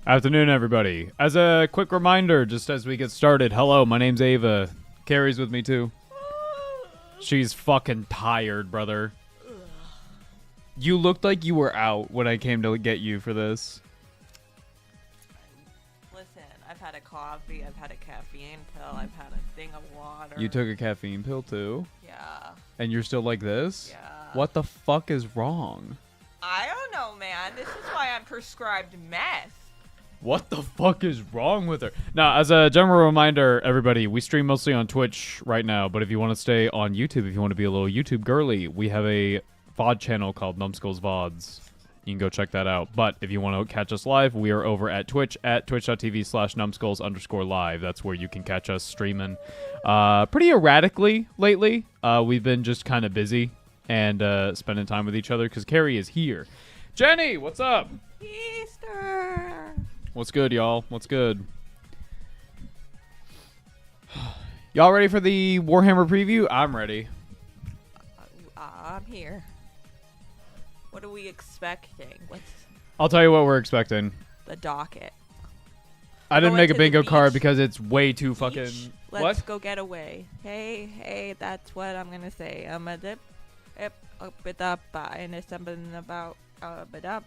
Afternoon, everybody. As a quick reminder, just as we get started, hello, my name's Ava. Carrie's with me, too. She's fucking tired, brother. You looked like you were out when I came to get you for this. Listen, I've had a coffee, I've had a caffeine pill, I've had a thing of water. You took a caffeine pill, too? Yeah. And you're still like this? Yeah. What the fuck is wrong? I don't know, man. This is why I'm prescribed meth. What the fuck is wrong with her? Now, as a general reminder, everybody, we stream mostly on Twitch right now, but if you want to stay on YouTube, if you want to be a little YouTube girly, we have a VOD channel called NUMBSKULLS VODs. You can go check that out. But if you want to catch us live, we are over at Twitch at twitch.tv/numbskulls_live. That's where you can catch us streaming pretty erratically lately. We've been just kind of busy and spending time with each other because Carrie is here. Jenny, what's up? Easter. What's good, y'all? What's good? Y'all ready for the Warhammer preview? I'm ready. I'm here. What are we expecting? What's I'll tell you what we're expecting. the docket? I didn't Going make a to the bingo card beach? because it's way too fucking... Let's What? go get away. Hey, that's what I'm gonna say. I'm a dip, up it up, and it's something about it up.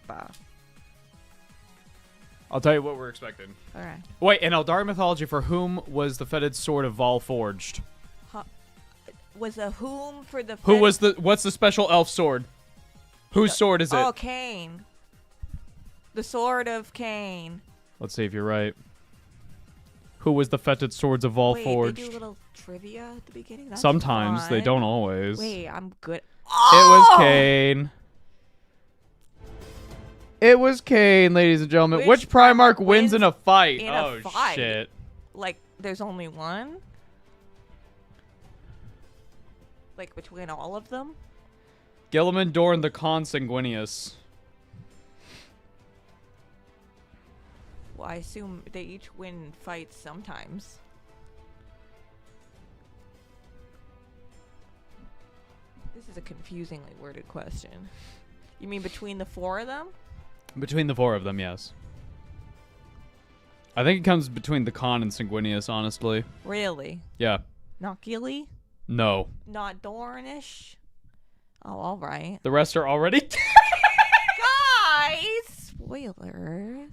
I'll tell you what we're expecting. All right. Wait, in Eldari mythology, for whom was the fetid sword of Vol forged? Was a whom for the Who was the... What's the special elf sword? Whose sword is it? Oh, Cain. The sword of Cain. Let's see if you're right. Who was the fetid swords of Vol Wait, forged? they do a little trivia at the beginning? That's Sometimes. They fun. don't always. Wait, I'm good. It was Cain. It was Cain, ladies and gentlemen. Which Primarch wins in a fight? in a Oh, fight? shit. Like, there's only one? Like, between all of them? Gilliman Dorn the Consanguineous. Well, I assume they each win fights sometimes. This is a confusingly worded question. You mean between the four of them? Between the four of them, yes. I think it comes between the Con and Sanguinius, honestly. Really? Yeah. Not Gilly? No. Not Dornish? Oh, all right. The rest are already... Guys! Spoilers.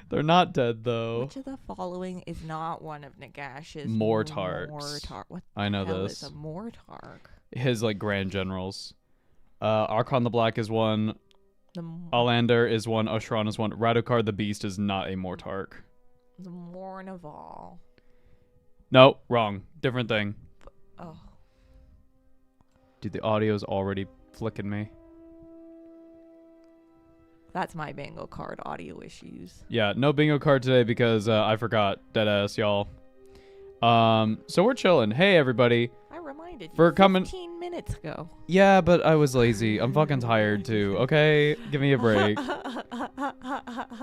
They're not dead, though. Which of the following is not one of Nagash's Mortarks. What I know the hell this. is a Mortark? His, like, Grand Generals. Archon the Black is one. The Alander is one. Oshran is one. Radukar the Beast is not a Mortark. Mornaval. No, wrong. Different thing. Oh. Dude, the audio's already flicking me. That's my bingo card. Audio issues. Yeah, no bingo card today because I forgot. Deadass, y'all. So we're chilling. Hey, everybody. I reminded you For coming... 15 minutes ago. Yeah, but I was lazy. I'm fucking tired, too. Okay? Give me a break.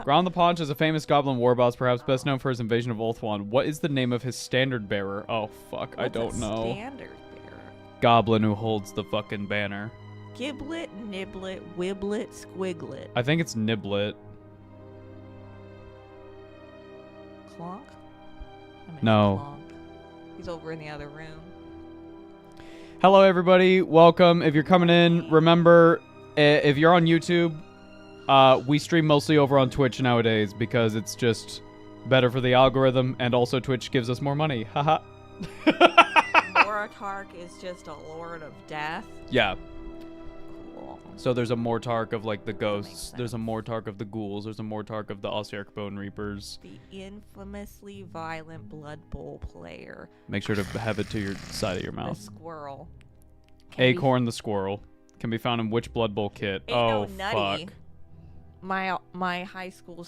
Ground the Paunch is a famous goblin warboss, perhaps best known for his invasion of Ulthuan. What is the name of his standard bearer? Oh, fuck. I don't know. Standard bearer. Goblin who holds the fucking banner. Giblet, Niblet, Wiblet, Squiglet. I think it's Niblet. Clonk? I meant No. Clonk. He's over in the other room. Hello, everybody. Welcome. If you're coming in, remember, if you're on YouTube, we stream mostly over on Twitch nowadays because it's just better for the algorithm, and also Twitch gives us more money. Haha. Mortark is just a lord of death. Yeah. Cool. So there's a Mortark of, like, the makes ghosts. There's a sense. Mortark of the ghouls. There's a Mortark of the Ossiarch Bone Reapers. The infamously violent Blood Bowl player. Make sure to have it to your side of your The mouth. squirrel. Can be- Acorn the Squirrel. Can be found in which Blood Bowl kit? Ain't Oh, no Nutty. fuck. My high school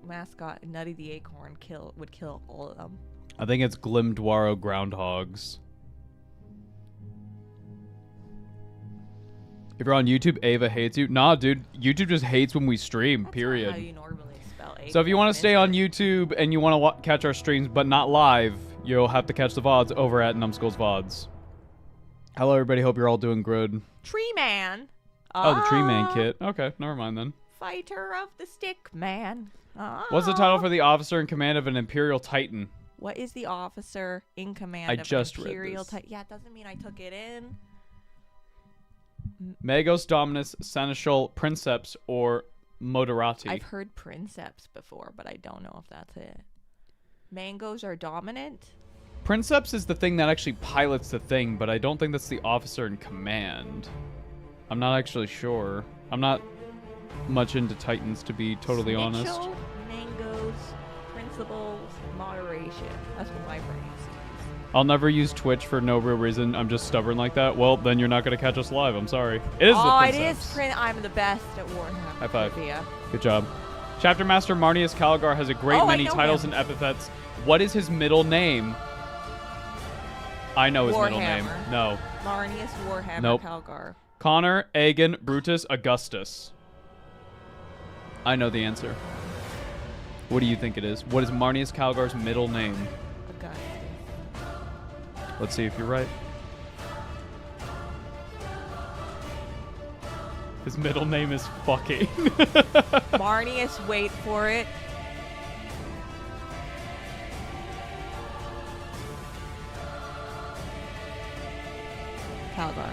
mascot, Nutty the Acorn, would kill all of them. I think it's Glimdwaro Groundhogs. If you're on YouTube, Ava hates you. Nah, dude. YouTube just hates when we stream, That's period. not how you normally spell acorn. So if you want to is stay it? on YouTube and you want to catch our streams but not live, you'll have to catch the VODs over at NUMBSKULLS VODs. Hello, everybody. Hope you're all doing good. Tree Man. Oh, the Tree Man kit. Okay, never mind then. fighter of the stick man. What's the title for the officer in command of an Imperial Titan? What is the officer in command of just an read Imperial this. Titan? Yeah, it doesn't mean I took it in. Magos Dominus, Seneschal, Princeps, or Moderati? I've heard Princeps before, but I don't know if that's it. Mangoes are dominant? Princeps is the thing that actually pilots the thing, but I don't think that's the officer in command. I'm not actually sure. I'm not much into Titans, to be totally honest. Snitchel, mangoes, principles, moderation. That's what my brain sees. I'll never use Twitch for no real reason. I'm just stubborn like that. Well, then you're not going to catch us live. I'm sorry. It is the Princeps. I'm the best at Warhammer. High five. Trivia. Good job. Chapter Master Marnius Calgar has a great many titles and epithets. What is his middle name? I know his middle name. No. Marnius Warhammer Nope. Calgar. Connor, Aegon, Brutus, Augustus. I know the answer. What do you think it is? What is Marnius Calgar's middle name? Augustus. Let's see if you're right. His middle name is fucking. Marnius, wait for it. Calgar.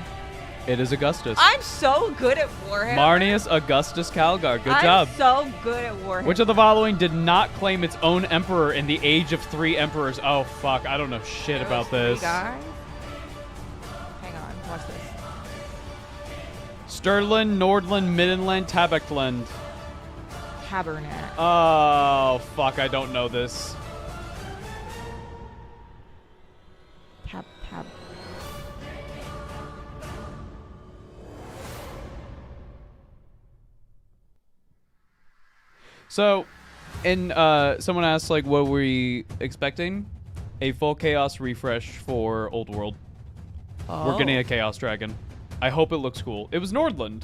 It is Augustus. I'm so good at Warhammer. Marnius Augustus Calgar. Good I'm job. so good at Warhammer. Which of the following did not claim its own emperor in the Age of Three Emperors? Oh, fuck. I don't know shit about this. Guys? Hang on. Watch this. Sturlin, Nordland, Middenland, Tabekland. Tabernacle. Oh, fuck. I don't know this. Tab. So, someone asked, like, what were we expecting? A full Chaos refresh for Old World. Oh. We're getting a Chaos Dragon. I hope it looks cool. It was Nordland.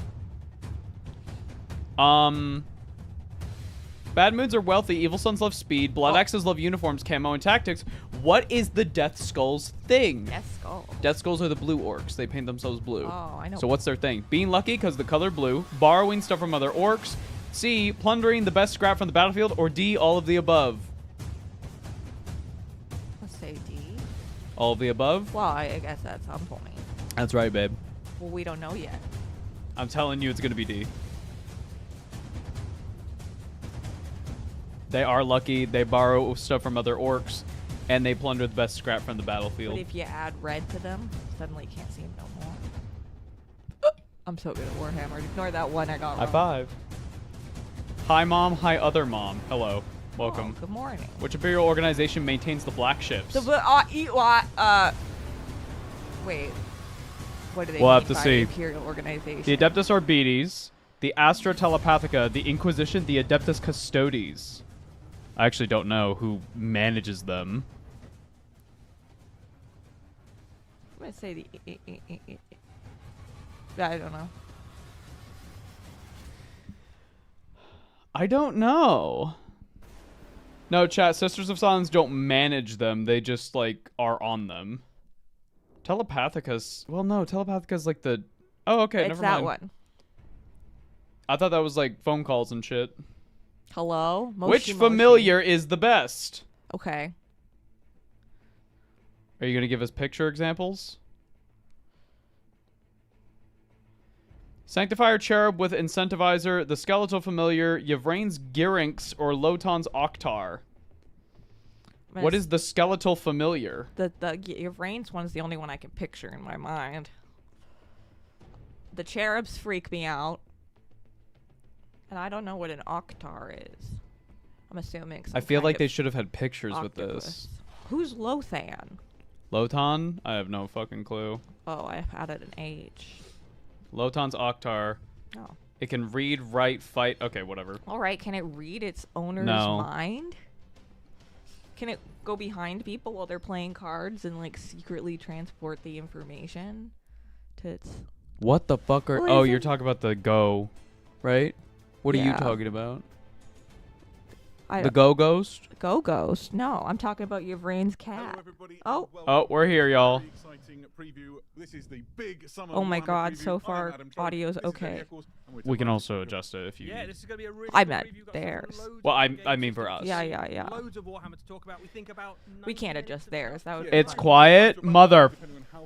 Bad moods are wealthy. Evil sons love speed. Blood axes love uniforms, camo, and tactics. What is the Death Skulls thing? Death Skull. Death Skulls are the blue orcs. They paint themselves blue. Oh, I know. So what's their thing? Being lucky because the color blue. Borrowing stuff from other orcs. C, plundering the best scrap from the battlefield. Or D, all of the above. Let's say D. All of the above? Well, I guess at some point. That's right, babe. Well, we don't know yet. I'm telling you it's going to be D. They are lucky. They borrow stuff from other orcs. And they plunder the best scrap from the battlefield. But if you add red to them, suddenly you can't see them no more. I'm so good at Warhammer. Ignore that one I got wrong. High five. Hi, Mom. Hi, other Mom. Hello. Welcome. Oh, good morning. Which Imperial organization maintains the black ships? Wait. What do they We'll mean have to by see. Imperial organization? The Adeptus Orbites, the Astra Telepathica, the Inquisition, the Adeptus Custodes. I actually don't know who manages them. I'm gonna say the. I don't know. I don't know. No, chat. Sisters of Silence don't manage them. They just, like, are on them. Telepathica's... Well, no. Telepathica's, like, the... Oh, okay. It's Never mind. that one. I thought that was, like, phone calls and shit. Hello? Which Moshi. familiar is the best? Okay. Are you going to give us picture examples? Sanctifier Cherub with Incentivizer, the Skeletal Familiar, Yvrane's Gyrinx, or Lotan's Octar. What is the Skeletal Familiar? Your brain's one's the only one I can picture in my mind. The cherubs freak me out. And I don't know what an octar is. I'm assuming. I feel like they should have had pictures with this. Who's Lothan? Lotan? I have no fucking clue. Oh, I added an H. Lotan's Octar. Oh. It can read, write, fight. Okay, whatever. All right, can it read its owner's No. mind? Can it go behind people while they're playing cards and like secretly transport the information to its... What the fuck are... Well, Oh, isn't- you're talking about the Go, right? What are you Yeah. talking about? I The Go Ghost? Go Ghost? No, I'm talking about your brain's cat. Oh. Oh, we're here, y'all. This is the big summer Oh my Warhammer God, preview. so I'm far Adam Trope. audio's This is okay. Eddie Eccles, and we can also adjust it if you. Yeah, this is going to be a really I good meant preview. We've got theirs. loads Well, of I game mean for systems, us. Yeah. Loads of Warhammer to talk about. We think about. We 90 can't minutes adjust of theirs. That would time. It's quiet, mother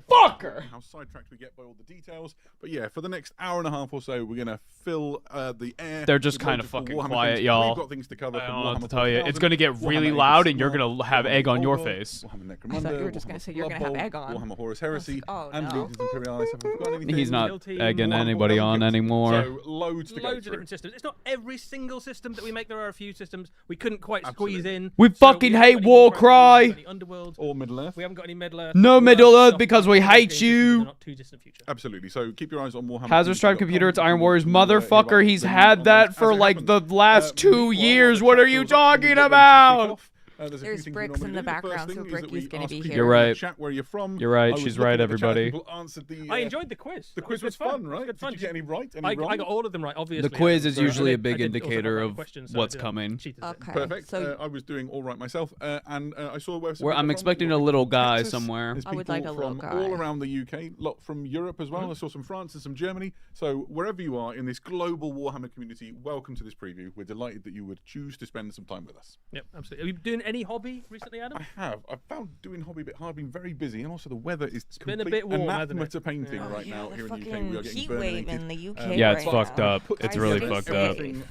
fucker. How sidetracked we get by all the details. But yeah, for the next hour and a half or so, we're gonna fill the air. They're just with kind loads of fucking Warhammer quiet, things. y'all. We've got things to cover. I from don't know what to Warhammer tell you. It's 40,000, gonna get really Warhammer loud, Age of and you're Sigmar, gonna have Warhammer egg on your Old World, face. Warhammer I thought you were Necromunda, just gonna Warhammer say you're gonna have Blood egg Bowl, on. Warhammer Horus Heresy, Oh, and no. Legions Imperialis. Have we forgotten anything? He's not Kill team, egging Warhammer anybody 40,000 on guilds. anymore. So loads to go Loads of through. different systems. It's not every single system that we make. There are a few systems we couldn't quite squeeze Absolutely. in. We So fucking haven't hate got any Warcry. Warcry, we haven't got any Underworld. Or Middle Earth. We haven't got any Middle Earth. No All that Middle Earth stuff because is we all hate game systems you. in the not too distant future. Absolutely. So keep your eyes on Warhammer. Hazard Stripe Computer, it's Iron Warriors. Motherfucker, he's had that for like the last 2 years. What are you talking about? There's bricks in the background, so Bricky's gonna be here. You're right. Chat where you're from. You're right, I was she's looking right, at the chat, everybody. people answered the, I enjoyed the quiz. The That quiz was good fun, It right? good fun. Did you get any right? Any I wrong? got all of them right, obviously. The quiz is So usually I a big did also indicator have of questions, so I what's did coming. cheated a bit. Okay. Perfect. So I was doing all right myself, and I saw where Where I'm expecting a little guy somewhere. There's I would people like a little from guy. all around the UK, lot from Europe as well. I saw some France and some Germany. So wherever you are in this global Warhammer community, welcome to this preview. We're delighted that you would choose to spend some time with us. Yep, absolutely. Are you doing any hobby recently, Adam? I have. I've found doing hobby a bit hard, been very busy, and also the weather is been a complete bit warm, anathema hasn't it? to painting Yeah. right now the here in the UK. fucking We are getting heat wave burninated. in the UK Yeah, it's right fucked now. up. It's Guys, really stay fucked up. safe. Everything,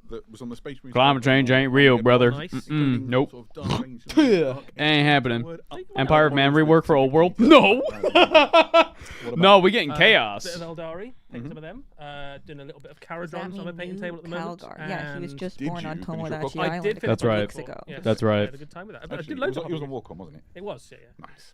that was on the Space Marine Climate side, change ain't on real, the brother. Nice. Mm-mm, nope. Sort of dark range, dark Ain't happening. word up. Empire of Man rework for Old World? No. No, we're getting Bit chaos. of Eldari, painting some of them. Doing a little bit of Does that Caradron on my mean painting new table at the moment. Calgar? Yeah, he was and just Did born on you finish your Tomodachi book? I Island did a finish That's couple right. weeks ago. Yes, That's I right. had a good time with that. I Actually, did loads of it was on hobbies. Warcom, wasn't it? It was, yeah. Nice.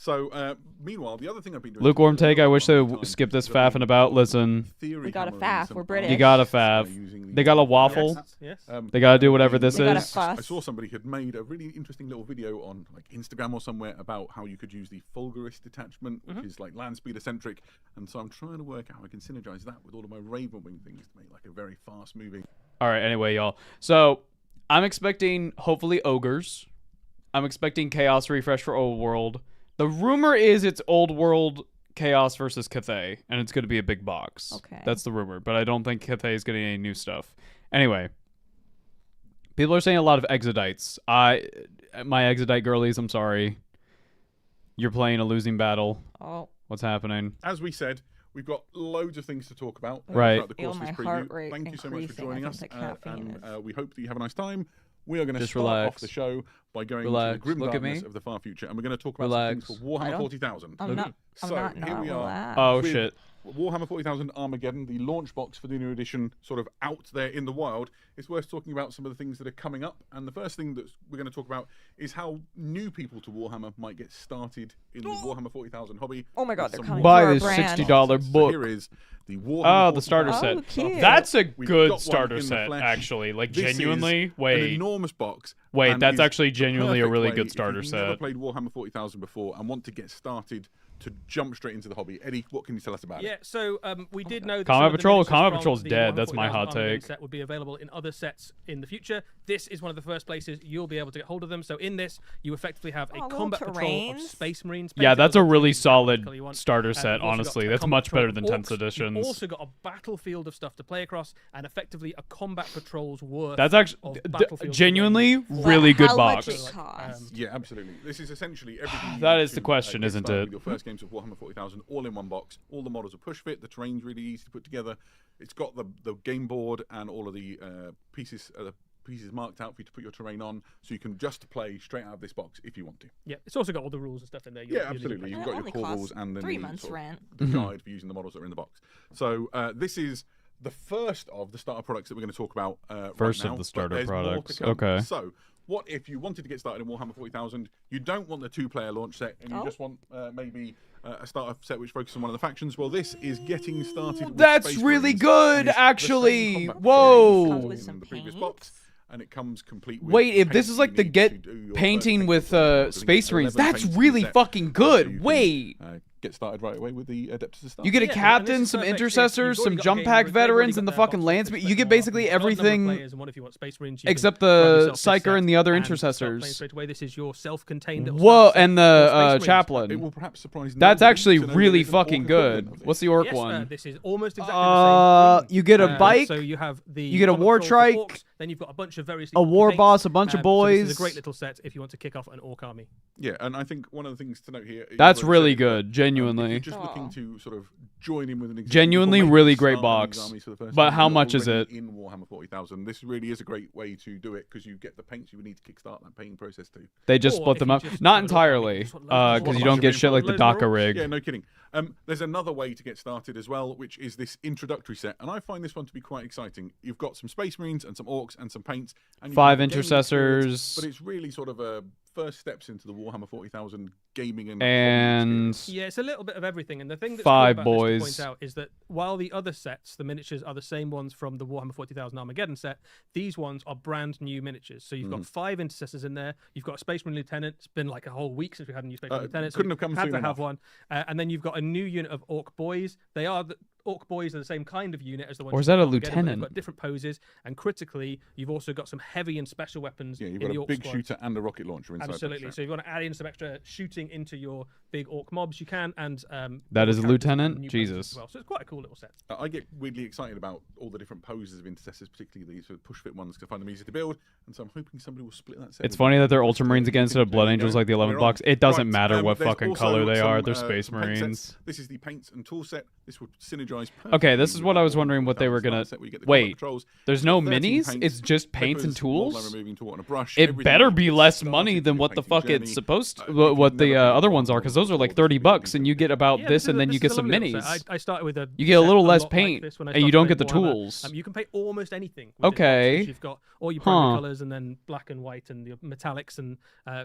So, meanwhile, the other thing I've been doing... Lukewarm take. I wish they would skip this faffing about. Listen, We got a faff, we're British. you got a faff. They got a waffle. Yes. They gotta do whatever this They got a is. fuss. I saw somebody had made a really interesting little video on like Instagram or somewhere about how you could use the Fulgurist detachment, which is like land speeder centric. And so I'm trying to work out how I can synergize that with all of my Ravenwing things to make like a very fast moving. All right. Anyway, y'all. So I'm expecting hopefully ogres. I'm expecting chaos refresh for Old World. The rumor is it's Old World Chaos versus Cathay, and it's going to be a big box. Okay. That's the rumor, but I don't think Cathay is getting any new stuff. Anyway, people are saying a lot of Exodites. My Exodite girlies, I'm sorry. You're playing a losing battle. Oh, What's happening? As we said, we've got loads of things to talk about Right. throughout the Feel course of this my preview. heart rate Thank you so much for increasing. joining I us, think the caffeine and we hope that you have a nice time. We are going to Just start relax. off the show by going Relax. to the grim Look at darkness me. of the far future, and we're going to talk about Relax. some things for I Warhammer don't- 40,000. I'm not. I'm So, not here not we are. relaxed. Oh, with shit. Warhammer 40,000 Armageddon, the launch box for the new edition, sort of out there in the wild. It's worth talking about some of the things that are coming up. And the first thing that we're going to talk about is how new people to Warhammer might get started in the Warhammer 40,000 hobby. Oh my God, with they're some coming Buy to our this brand. $60 So book. here is the Warhammer Oh, the starter 40,000 Oh, set. cute. That's a We've good got one starter in the set, flesh. actually. Like, This genuinely. is an Wait. enormous box. Wait, and that's is actually the genuinely a perfect really way good if starter you've never set. played Warhammer 40,000 before and want to get started to jump straight into the hobby. Eddie, what can you tell us about Yeah, it? so we did know that Combat some of the Patrol- miniatures Combat from Patrol's the dead, Warhammer that's my 40,000 hot Armageddon take. set would be available in other sets in the future. This is one of the first places you'll be able to get hold of them. So in this, you effectively have a Oh, little combat patrol of terrains. Space Marines. Yeah, painted that's a all the really different solid colour you want. starter You've set, also got honestly. a That's combat much patrol better of than orcs. 10th You've editions. also got a battlefield of stuff to play across, and effectively a combat patrol's worth. That's actually of battlefield genuinely terrain. really good How box. much it costs? Yeah, absolutely. This is essentially everything. you That need is the to, question, get isn't started it? With your first games of Warhammer 40,000 all in one box. All the models are push fit. The terrain's really easy to put together. It's got the game board and all of the pieces marked out for you to put your terrain on, so you can just play straight out of this box if you want to. Yeah, it's also got all the rules and stuff in there. Yeah, absolutely. You've It got your only core costs rules and then 3 the months sort of rent. the guide for using the models that are in the box. So this is the first of the starter products that we're going to talk about First right of now, the but starter there's more to products. come. Okay. So what if you wanted to get started in Warhammer 40,000, you don't want the 2-player launch set, and you Oh. just want maybe a starter set which focuses on one of the factions? Well, this is getting started with That's Space really Marines. good, And it's the same actually. combat Whoa. mechanics Comes as with in some the previous paints. box, and it comes complete with Wait, if this paints is you like the need get to do your painting first with paint. I think Space it's Marines, 11 that's paints in the really set. fucking So good. you can, Wait. get started right away with the Adeptus Astartes. You get a Yeah, and captain, this is some perfect if intercessors, you've some already got a jump game pack where they've already veterans, got and the their fucking boxes lands. to You spend get more, basically you've got a number of everything players, and one if you want Space Marines, you except can grab the yourself this Psyker set and the other and start playing intercessors. straight away. This is your self-contained little Whoa, start set and for the Space Marines. It chaplain. will perhaps surprise That's nobody actually to know really there is an orc fucking equivalent good. of What's this. the orc Yes, one? this is almost exactly the same. You get a bike, So you have the you get a combat war patrol for trike, orcs, then you've got a bunch of very a war boss, a bunch of So this is boys. a great little set if you want to kick off an orc army. Yeah, and I think one of the things to note here. That's you've already really said is that, good, if genuinely. you're just looking to sort of join in with an existing Genuinely formation, really start great one of box. these armies for the first But time, how you're much is already it? in Warhammer 40,000? This really is a great way to do it because you get the paints you would need to kickstart that painting process too. They just Or split if them you up. just Not want an orc army, entirely, you just want loads of because you orcs. don't get shit like the Loads more DACA orcs. rig. Yeah, no kidding. There's another way to get started as well, which is this introductory set, and I find this one to be quite exciting. You've got some Space Marines and some Orcs and some paints, and you've got 5 the gaming intercessors. experience, but it's really sort of a first steps into the Warhammer 40,000 gaming and And Yeah, it's a little bit of everything. And the thing that's 5 cool about boys. this to point out is that while the other sets, the miniatures, are the same ones from the Warhammer 40,000 Armageddon set, these ones are brand new miniatures. So you've got 5 intercessors in there. You've got a Space Marine Lieutenant. It's been like a whole week since we had a new Space Marine Lieutenant. So couldn't have come had soon to enough. have one. And then you've got a new unit of Orc Boys. They are Orc Boys are the same kind of unit as the ones. Or is from that a Armageddon, but they've lieutenant? got different poses, and critically, you've also got some heavy and special weapons Yeah, you've in got the a Orc big squad. shooter and a rocket launcher inside. Absolutely. that So if you want to add in some extra shooting into your big orc mobs, you can. And That is a characters lieutenant? and new poses Jesus. As well. So it's quite a cool little set. I get weirdly excited about all the different poses of intercessors, particularly these sort of push fit ones, because I find them easy to build. And so I'm hoping somebody will split that set. it's with funny me. that they're Just, Ultramarines again instead of Blood there you Angels go. like the 11 We're blocks. on. It doesn't Right, matter what there's fucking also color they are. some, They're Space some paint sets. Marines. This is the paints and tool set. This would synergize. Okay, this is perfectly what with I was the wondering what they were 40,000 gonna. set where you get the Wait, combat patrols. there's no 13 minis. paints, It's just paints and peppers, mold line tools. removing tool and a brush, It everything better you be get less started money with than your what the painting fuck journey. it's supposed to. If you've What the never other played ones are, Warhammer because those are like before, this 30 would be bucks, and you get about Yeah, this, and then this you is get a some lovely little minis. set. I started with a. You get a set little lot less like paint, this when I and you started don't get the playing Warhammer. tools. You can paint almost anything. within Okay. boxes. You've got all your primary Huh. colors, and then black and white, and your metallics, and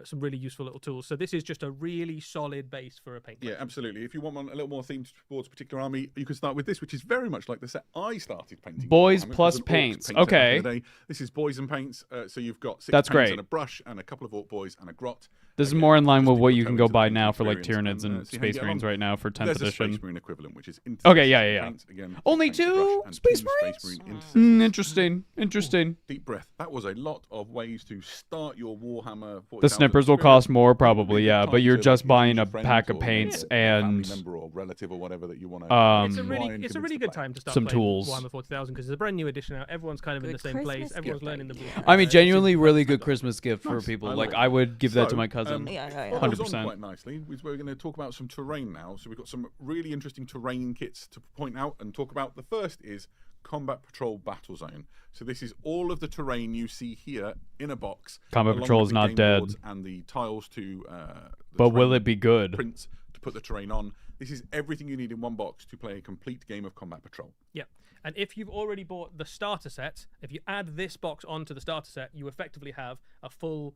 some really useful little tools. So this is just a really solid base for a paint. Yeah, absolutely. If you want one a little more themed towards a particular army, you can start with this, which is very much like the set I started painting. Boys Warhammer. It plus was an Orcs paints. paint set back in Okay. the day. This is boys and paints. So you've got 6 That's paints great. and a brush and a couple of Orc boys and a grot. This is Again, more in line just with to what go you can into go the buy painting now for like experience Tyranids and see how you Space get Marines along. right now for 10th There's a edition. Space Marine equivalent, which is Okay, yeah. paints, again, Only paints and two brush and Space two Marines? Marine intercessors. Interesting. Interesting. Deep breath. That was a lot of ways to start your Warhammer 40,000 The snippers will experience. cost more, probably, Really yeah, time but you're to, just like, buying a introduce your pack friends of or paints a family and member or relative or whatever that you want to. It's a Um, really, it's a really good time to start some playing tools. Warhammer 40,000 because it's a brand new edition now. Everyone's kind of in Good the same place. Christmas Everyone's gift learning the idea. book. I mean, genuinely, really Nice. good Christmas gift for Nice. people. I Like, like I would give that to So, my cousin. Yeah. What goes on 100%. quite nicely is we're going to talk about some terrain now. So we've got some really interesting terrain kits to point out and talk about. The first is Combat Patrol Battle Zone. So this is all of the terrain you see here in a box. Combat along Patrol with is the not game dead. boards and the tiles to. The But will terrain it be good? Prints to put the terrain on. This is everything you need in one box to play a complete game of Combat Patrol. Yeah. And if you've already bought the starter set, if you add this box onto the starter set, you effectively have a full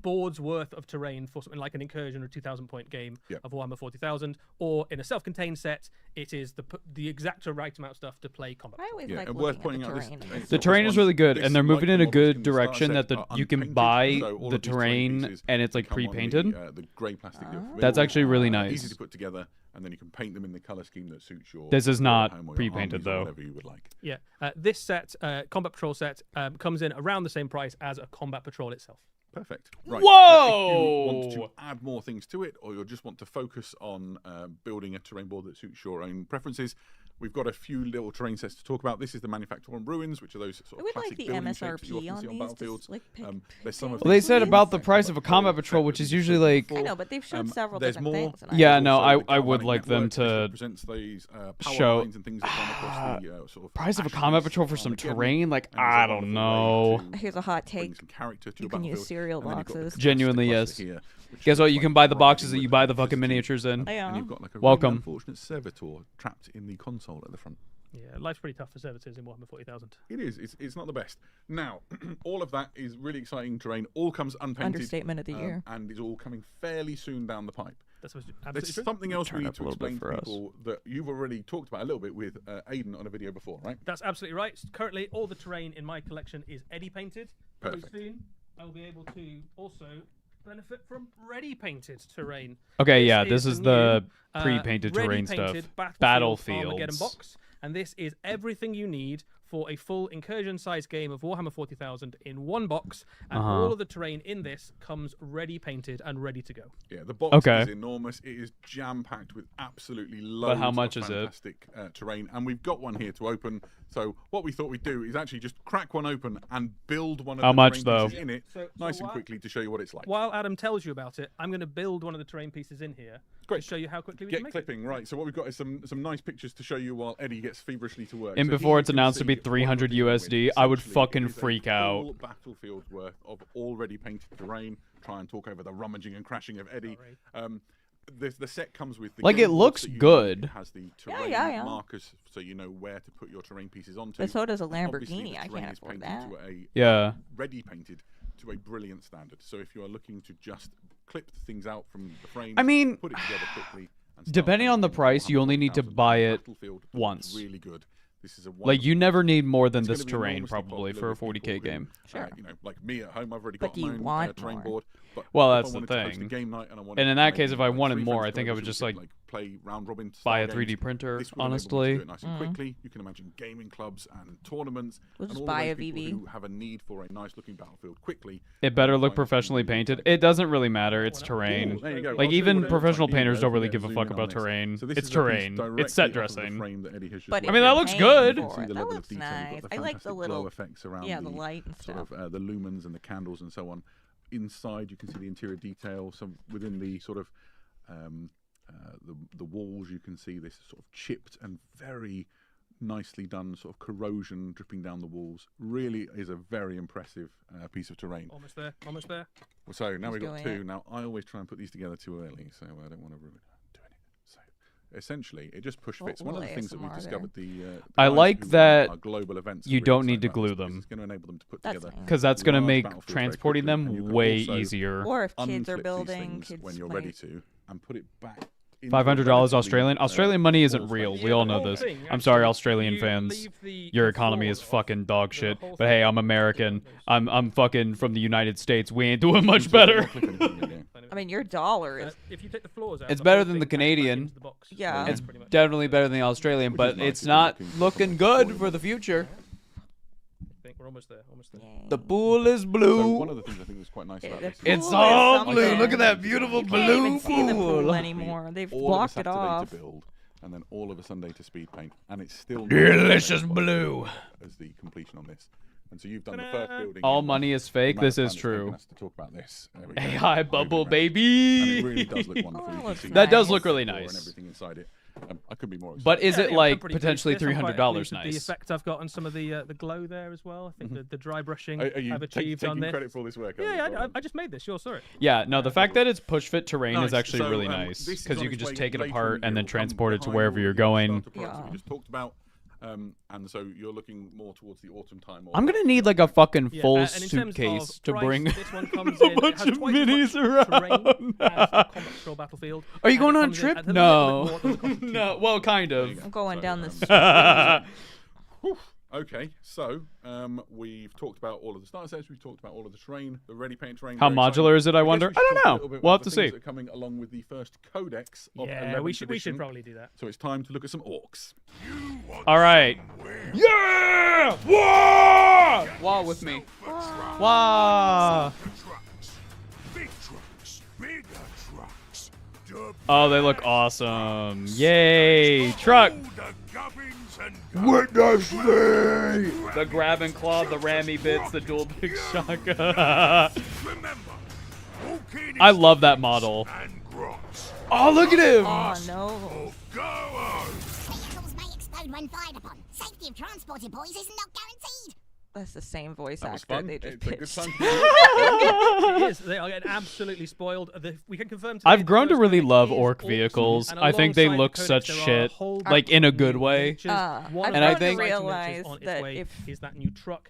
board's worth of terrain for something like an incursion or 2,000 point game of Warhammer 40,000. Or in a self-contained set, it is the exact right amount of stuff to play combat. I always Yeah, like and looking worth at pointing the out terrain. this. The terrain is really good, and they're moving in a good in the starter direction set that are you can unpainted, buy so all the of these terrain pieces and it's like come on pre-painted. The grey plastic. that you're familiar That's with. actually really Easy nice. to put together, and then you can paint them in the color scheme that suits your. This is not Warhammer or your pre-painted, armies or though. Whatever you would like. Yeah. This set, Combat Patrol set, comes in around the same price as a Combat Patrol itself. Perfect. Right. Whoa! If you want to add more things to it, or you just want to focus on building a terrain board that suits your own preferences, we've got a few little terrain sets to talk about. This is the Manufactorum Ruins, which are those sort I of would classic like the building shapes that you MSRP often see on on these. battlefields. Just, like, There's some of Well, they these said that about the are price of a combat patrol, which is usually like. I know, but they've showed several there's different more. things. And Yeah, I no, Also, the I would galvanic like them network, this to represents these power show- lines and things that run across the sort of price of a ashes combat patrol for some Armageddon, terrain. Like, and there's a I wonderful don't way know. to Here's a hot bring take. some character to You your can use battlefield. cereal And then you've got the boxes. Genuinely, cluster yes. here, which Guess what? looks You like can buy the riding boxes that with you buy the fucking electricity. miniatures in. Yeah. And you've got like a Welcome. really unfortunate servitor trapped in the console at the front. Yeah, life's pretty tough for servitors in Warhammer 40,000. It is. It's not the best. Now, all of that is really exciting terrain. All comes unpainted. Understatement of the year. And is all coming fairly soon down the pipe. That's There's absolutely true. something else Turn we need up a to little bit explain for to us. people that you've already talked about a little bit with Aiden on a video before, right? That's absolutely right. Currently, all the terrain in my collection is Eddie painted. Very Perfect. soon, I will be able to also benefit from ready painted terrain. Okay, yeah, this is the new, pre-painted terrain ready-painted stuff. Battlefield Armageddon Battlefields. box, and this is everything you need for a full incursion-sized game of Warhammer 40,000 in one box, and all of the terrain in this comes ready painted and ready to go. Yeah, the box Okay. is enormous. It is jam-packed with absolutely loads how much of is it? fantastic terrain, and we've got one here to open. So what we thought we'd do is actually just crack one open and build one of How the much, terrain though? pieces in it, So nice and while- quickly to show you what it's like. While Adam tells you about it, I'm going to build one of the terrain pieces in here Great. to show you how quickly we can Get make clipping, right? So what we've got is some nice pictures to show you while Eddie gets feverishly to work. And So here before you it's can announced to be see what 300 we're dealing with. USD, I would Essentially, fucking it is a freak full out. battlefield's worth of already painted terrain. Try and talk over the rummaging and crashing of Eddie. The set comes with the Like, game it board looks that you good. need. It has the terrain yeah. markers, so you know where to put your terrain pieces onto. But so does a And obviously Lamborghini. the I terrain can't is afford painted that. to a Yeah. ready painted to a brilliant standard. So if you are looking to just clip things out from the frame, I mean, put it together quickly. And start depending on the painting price, you only need to 100,000 buy it Battlefield, once. Really good. This is a Like, you wonderful- never need more than it's this gonna be terrain, enormously probably, popular for a with 40k people who, game. Sure. You know, like me at home, I've already But got do my you own want terrain more? board. But Well, if I that's the wanted to host thing. a game night and I wanted And in to that case, maybe if I like wanted 3 more, I friends think I together would so we just, could, like, play round robin buy a style 3D games, printer, this would enable me to honestly. do it nice and quickly. You can imagine gaming clubs and tournaments. We'll and just all buy of a those people VV. who have a need for a nice looking battlefield quickly. It better will look find professionally something painted. like It doesn't really matter. It's Ooh, terrain. there you go. I'll Like, show you even what it looks professional like here. painters If don't we really get give a zoom fuck in on about this. terrain. So this It's is a piece terrain. directly It's set off of the dressing. frame that Eddie has just But I if mean, you're that looks paying good. You can for see it, the that level of looks detail. You've got nice. the I like the fantastic little glow effects around the light and sort stuff. of the lumens and the candles and so on. Inside, you can see the interior detail. Some within the sort of the walls, you can see this sort of chipped and very nicely done sort of corrosion dripping down the walls. Really is a very impressive piece of terrain. Almost there, almost there. So now He's we've got doing 2. it. Now I always try and put these together too early, so I don't want to ruin doing it. So essentially, it just push fits. One of the things that we've ASMR discovered the I guys like who run that our global events are you really don't excited need to about this glue because them. It's going to enable them to put That's together nice. Because that's going to large make battlefields very transporting quickly, and them you can way also easier. Or if kids unclip are these building, things kids when you're play. ready to, and put it back. into a $500 relatively, Australian. Australian money isn't full real. space. We Yeah, all the know whole this. thing, I'm sorry, actually, Australian you fans. leave the Your economy is floor fucking off. dog The shit. whole But thing hey, is I'm off. American. Those. I'm fucking from the United States. We ain't doing much So better. not clipping anything again. I mean, your dollar is. If you take the floors out, It's the better whole than the thing packs back Canadian. into the box. Yeah. It's pretty much. definitely better than the Australian, Which but is nice it's if you're not looking for looking something good affordable. for the future. I think we're almost there, almost there. The pool is So blue. one of the things I think that's quite nice about The this. It's pool is all blue. something. Look at that beautiful You blue can't even see the pool. pool anymore. They've all blocked of a it Saturday off. to build, and then all of a Sunday to speed paint, and it's still Delicious not blue. as the completion on this. And so you've done the first building. All in money is the fake. amount of This time is it's taken true. us to talk about this. There we go. AI Moving bubble, around. baby. And it really does look wonderful. that You can looks see That does nice. look really the floor nice. And everything inside it. I could be more excited. But is Yeah, it I'm like pretty pleased potentially with this. I'm quite $300 pleased with The nice? effect I've got on some of the glow there as well. I think the dry brushing Are you I've achieved on taking this. credit for all this work? Yeah, I just made this. Sure, sorry. Yeah, no, the fact that it's push fit terrain is Nice. actually So, really this nice is because on you can its just way take it later in apart the and year. then It'll come transport it to behind wherever all you're the going. starter products that we Yeah. just talked about. And so you're looking more towards the autumn time. I'm gonna need like a fucking Yeah, full and in terms suitcase of to price, bring this one comes a in, it bunch has of twice as minis much terrain around. as the Combat Patrol Battlefield. Are you and going it on a comes in trip? at a little bit No. more than the cost of two No, boxes. well, kind There you of. go. I'm going So, down this. Whew. Okay, so we've talked about all of the starter sets. We've talked about all of the terrain, the ready paint terrain. How very modular exciting. is it, I guess wonder? we I should don't talk a know. little bit We'll about have to the things see. that are coming along with the first codex of Yeah, 11th we should edition. probably do that. So it's time to look at some orcs. All right. Yeah! Wah! Wah with me. Wah! Big trucks, bigger trucks. Oh, they look awesome. Yay! Truck! The gubbins and Witness me! The grab and claw, the rammy bits, the dual big shotgun. remember, walking I love that model. and grots. Oh, look at him! Oh no. Go on. Vehicles may explode when fired upon. Safety of transported boys is not guaranteed. That's the same voice That was actor fun. they just It's a good pitched. time. It is. They are getting absolutely spoiled. We can confirm. Today I've the grown to first really codex love is orc awesome, vehicles. and I think they alongside look the such codex, there are shit, a whole like bunch in a of good new way. miniatures. One I've of And I the think- exciting realized miniatures on its that way if- is that new truck.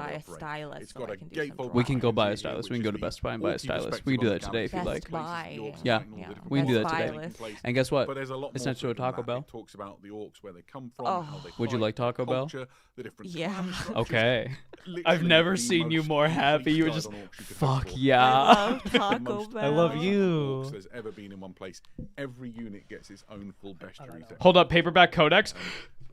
how they buy a operate. stylus It's so got I a can do some gatefold We can go buy a here, stylus. which We can is go to the Best Buy and buy a Orky stylus. We can do that perspective today on if the you'd like. Best places Buy. the orcs Yeah. fight and all the different We can do that Best today. Stylus. places. And guess what? But there's a lot It's more next to to a it than Taco that. Bell. It talks about the orcs, where they come from, Oh. how they Would you fight, like Taco the Bell? culture, the different Yeah. clan structures. Okay. Literally I've never the seen you most more happy. complete You were guide just, on orcs you could hope fuck for. I yeah. love The Taco most Bell. I love amount you. of orcs there's ever been in one place. Every unit gets its own full bestiary. know. section. Hold up, paperback codex.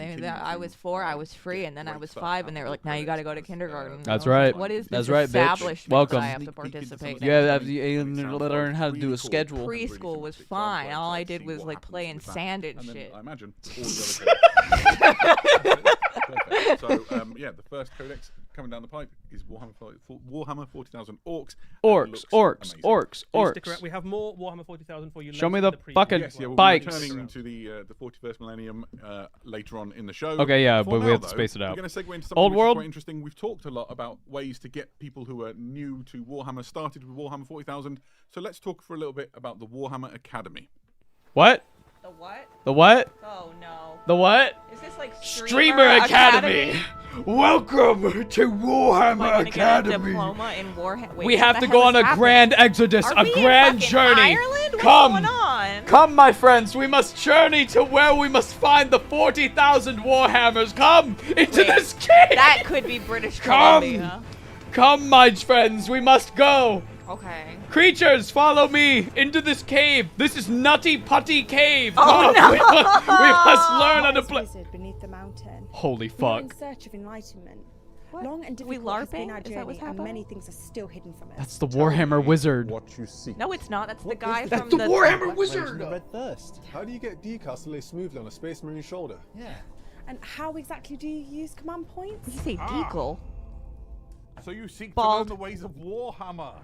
I was 4, I was free, and then I was 5, and they were like, now you got to go to kindergarten. That's And I was like, right. What is this That's right, bitch. establishment Welcome. that I have to participate in? You have to learn how to do a schedule. Preschool was fine. All I did was like play in sand and And then shit. I imagine all the other Perfect. So, yeah, the first codex coming down the pipe is Warhammer 40,000 Orcs. Orcs. We have more Warhammer 40,000 for you. Show me later the in preview fucking as Yeah, we'll bikes. be returning to the 41st millennium later on in the show. Okay, yeah, For but we now, have to though, space it out. We're going to segue into something Old which world? is quite interesting. We've talked a lot about ways to get people who are new to Warhammer started with Warhammer 40,000. So let's talk for a little bit about the Warhammer Academy. What? The what? The what? Oh no. The what? Is this like Streamer Academy. Welcome to Warhammer Get a diploma in Warhammer. We have to go on a grand exodus, Are a we in grand fucking journey. Ireland? What's Come, going on? come, my friends. We must journey to where we must find the 40,000 Warhammers. Come into Wait, this cave. That could be British Come. Columbia. Come, my friends. We must go. Okay. Creatures, follow me into this cave. This is Nutty Putty Cave. Oh, Come. no. We must learn how to play. Wizard beneath the mountain. Holy We're in fuck. search of enlightenment. What? Long and We difficult has been LARPing? our Is that journey, what's and happening? many things are still hidden from us. That's the Warhammer Wizard. What you see. No, it's not. That's the guy That's from the Warhammer Mention Wizard. the Red Thirst. How do you get decals to lay smoothly on a Space Marine shoulder? Yeah. And how exactly do you use command points? Did you say Deagle? So you seek Bald. to learn the ways of Warhammer.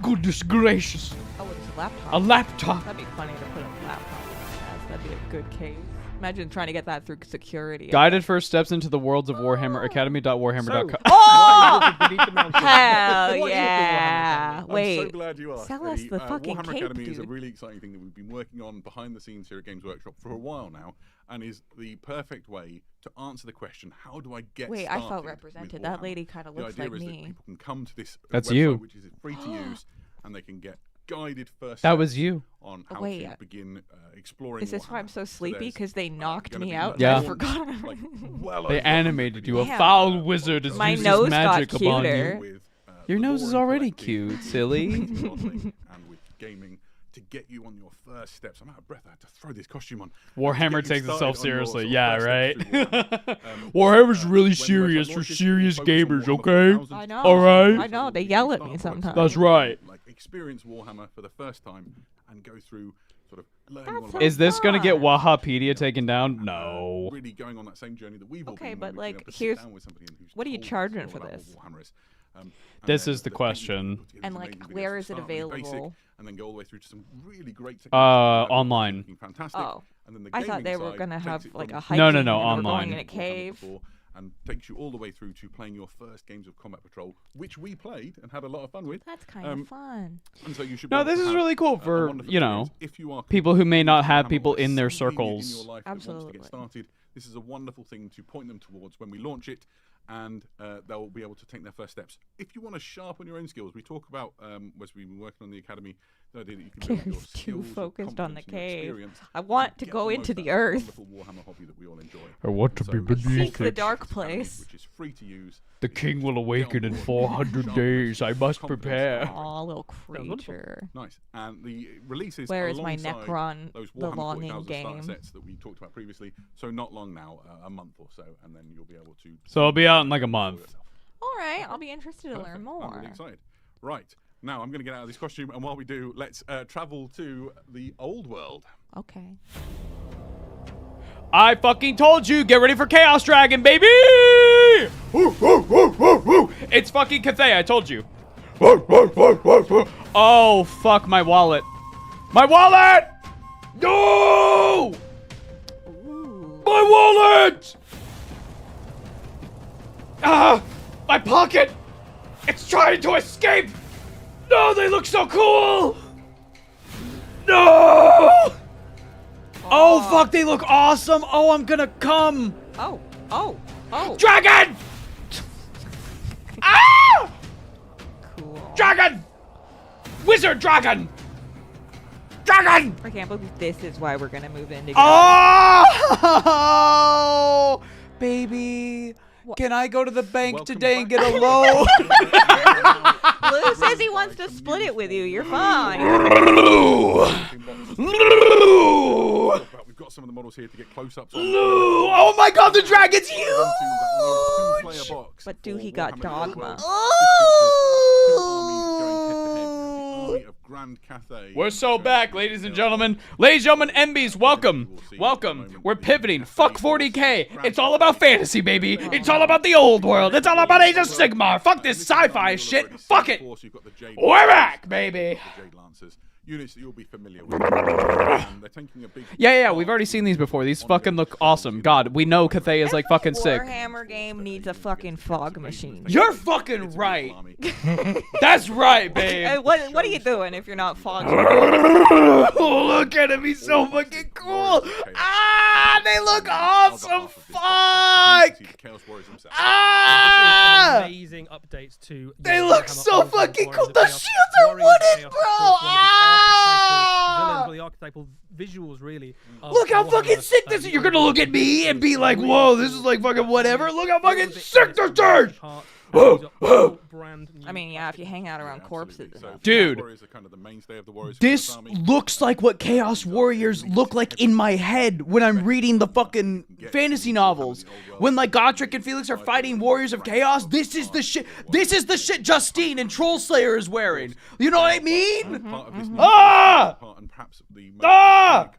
Goodness gracious. Oh, it's a laptop. A laptop. That'd be funny to put a laptop in my ass. That'd be a good case. Imagine trying to get that through security. Guided first steps into the worlds of Warhammer. Academy.warhammer.com. Oh! Beneath the mountain. Hell What is the yeah! I'm Wait. so glad you asked. Sell us Eddie. the fucking Warhammer cape, Academy is a dude. really exciting thing that we've been working on behind the scenes here at Games Workshop for a while now, and is the perfect way to answer the question: how do I get Wait, I started felt with represented. That Warhammer? lady kind of The looks idea like is that me. people can come to this That's website, you. which is free to use, and they can get guided first. That was steps you. on how Wait, to begin exploring. Is this why I'm Warhammer. so sleepy? there's, Because they knocked gonna me be out Yeah. and I forgot. like, well They over animated you. A Damn. foul wizard has My used nose his got magic upon cuter. you. with, Your the nose lore is and already collecting, cute, silly. modeling, and with gaming to get you on your first steps. I'm out of breath. I had to throw this costume on. Warhammer To get you takes itself started on your seriously. sort of Yeah, first right. steps through Warhammer. Warhammer's really when the website serious for launches, serious we'll focus on gamers, Warhammer okay? 40,000. I know. All right. I know. They yell at me sometimes. That's right. Like experience Warhammer for the first time and go through sort of learning all That's about Is this gonna get fun. Wahapedia taken down? No. really going on that same journey that we've all Okay, been. but, when we've been like, able to sit here's- down with somebody who's what are you told us charging all for about what this? Warhammer is. And This then is the thing question. is And, to like, maybe where to is it start with basic available? and then go all the way through to some really great techniques. Online. looking Fantastic. Oh. And then the I thought gaming they were side gonna takes have it like from a hiking. No, and no, we're online. going in a Warhammer cave. before, and takes you all the way through to playing your first games of Combat Patrol, which we played and had a lot of fun with. That's kind of fun. And so you should. No, be able this to is have really cool a for, wonderful you know, experience if you are people who may not have Warhammer people or in their somebody in circles. your life that wants to Absolutely. get started. This is a wonderful thing to point them towards when we launch it, and they'll be able to take their first steps. If you want to sharpen your own skills, we talk about as we've been working on the academy, the idea that you can build your Gary's too skills, your focused on the confidence and your cave. experience, I want to get go the into most the out of earth. this wonderful Warhammer hobby that we all enjoy. I want to So be let's beneath Seek the it. dark Academy, place. which is free to use. The king will awaken in 400 days. I must prepare. Aw, little wonderful. creature. Nice. And the releases Where is my alongside Necron, those the Warhammer longing 40,000 starter game? sets that we talked about previously. So not long now, a month or so, and then you'll be able to. So it'll be out in like a for month. yourself. All right, I'll be interested to Perfect. learn I'm more. really excited. Right. Now I'm going to get out of this costume, and while we do, let's travel to the old world. Okay. I fucking told you, get ready for Chaos Dragon, baby! Woo, woo, woo, woo, woo. It's fucking Cathay, I told you. Oh, fuck my wallet. My wallet! No! Ooh. My wallet! Ah! My pocket! It's trying to escape! No, they look so cool! No! Oh, fuck, they look awesome! Oh, I'm gonna come! Oh. Oh. Oh. Dragon! Ah! Cool. Dragon! Wizard dragon! Dragon! I can't believe this is why we're gonna move in together. Oh! Baby, can I go to the bank Welcome today and back. get a loan? Lou says he wants to split it with you. You're fine. We've got some of the models here to get close-ups. Oh my god, the dragon's huge! But do he got dogma? Two armies going head-to-head. You have the army of Grand Cathay. We're so back, ladies and gentlemen. Ladies and gentlemen, MBs, welcome. Welcome. We're pivoting. Fuck 40K. It's all about fantasy, baby. It's all about the old world. It's all about Age of Sigmar. Fuck this sci-fi shit. Fuck it. We're back, baby. Units that you'll be familiar with. They're taking a big Yeah, we've already seen these before. These fucking look awesome. God, we know Cathay is like fucking sick. Warhammer game needs a fucking fog machine. You're fucking right. That's right, babe. What are you doing if you're not fogging? Oh, look at him. He's so fucking cool. Ah, they look awesome. Fuck. Ah. Amazing updates to. They look so fucking cool. The shields are wooden, bro. Ah. The archetypal visuals, really. Look how fucking sick this is. You're gonna look at me and be like, whoa, this is like fucking whatever. Look how fucking sick this is. I mean, yeah, if you hang out around corpses. Dude, this looks like what Chaos Warriors look like in my head when I'm reading the fucking fantasy novels. When like Gotrek and Felix are fighting Warriors of Chaos, this is the shit. This is the shit Justine and Trollslayer is wearing. You know what I mean? Ah! Ah!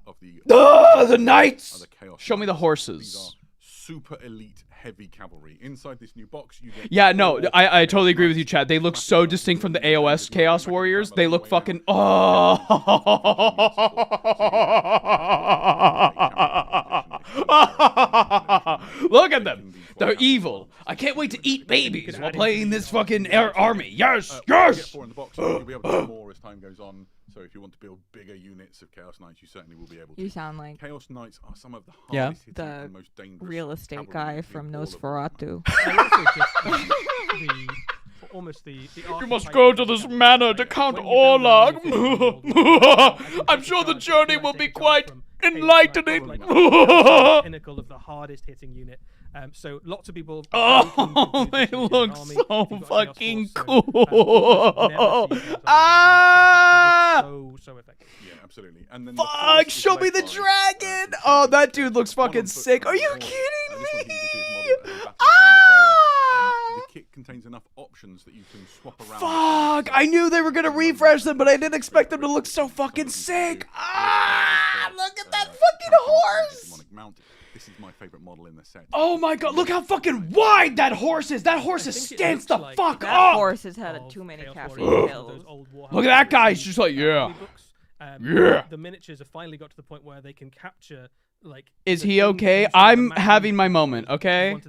The knights! Show me the horses. Super elite heavy cavalry. Inside this new box, you get... Yeah, no, I totally agree with you, Chad. They look so distinct from the AOS Chaos Warriors. They look fucking... Oh! Look at them. They're evil. I can't wait to eat babies while playing this fucking army. Yes, yes! You'll be able to do more as time goes on. So if you want to build bigger units of Chaos Knights, you certainly will be able to. You sound like Chaos Knights are some of the hardest hitting the and most dangerous real estate guy from Nosferatu. You must go to this manor to Count Orlog. I'm sure the journey will be quite enlightening. Pinnacle of the hardest hitting unit. So lots of people. Oh, they look so fucking cool. Ah! So effective. Yeah, absolutely. And then fuck! Show me the dragon. Oh, that dude looks fucking sick. Are you kidding me? Ah! The kit contains enough options that you can swap around. Fuck! I knew they were gonna refresh them, but I didn't expect them to look so fucking sick. Ah! Look at that fucking horse! This is my favorite model in the set. Oh my god, look how fucking wide that horse is! That horse stands the fuck that up! That horse has had too many caffeine pills. Look at that guy, he's just like, yeah. Yeah. The miniatures have finally got to the point where they can capture, like... Is he okay? I'm having my moment, okay?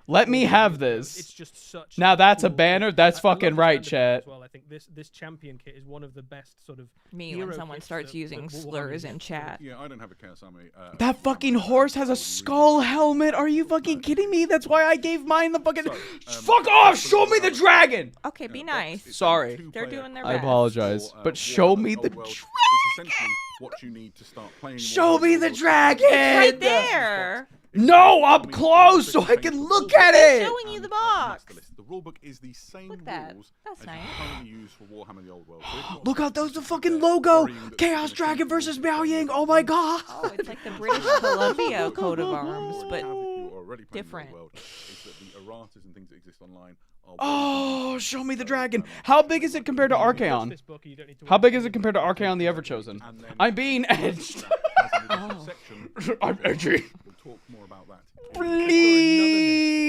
Let me have this. It's just such... Now that's a banner? That's fucking right, chat. Well, I think this champion kit is one of the best sort of... Me when someone starts using slurs in chat. Yeah, I don't have a Chaos Army. That fucking horse has a skull helmet. Are you fucking kidding me? That's why I gave mine the fucking... Fuck off! Show me the dragon! Okay, be nice. Sorry. They're doing their I best. apologize. But show me the dragon! It's essentially what you need to start playing. Show me the dragon! It's right there! No, up close so I can look at it! I'm showing you the box. The rulebook is the same rules as you currently use for Warhammer the Old World. Look out, those the fucking logo! Chaos Dragon versus Miao Yang, oh my god! Oh, it's like the British Columbia coat of arms, but different. The erratas and things that exist online are oh, show me the dragon! How big is it compared to Archaon? How big is it compared to Archaon the Everchosen? I'm being edged. I'm edgy. We'll talk more about that. Please!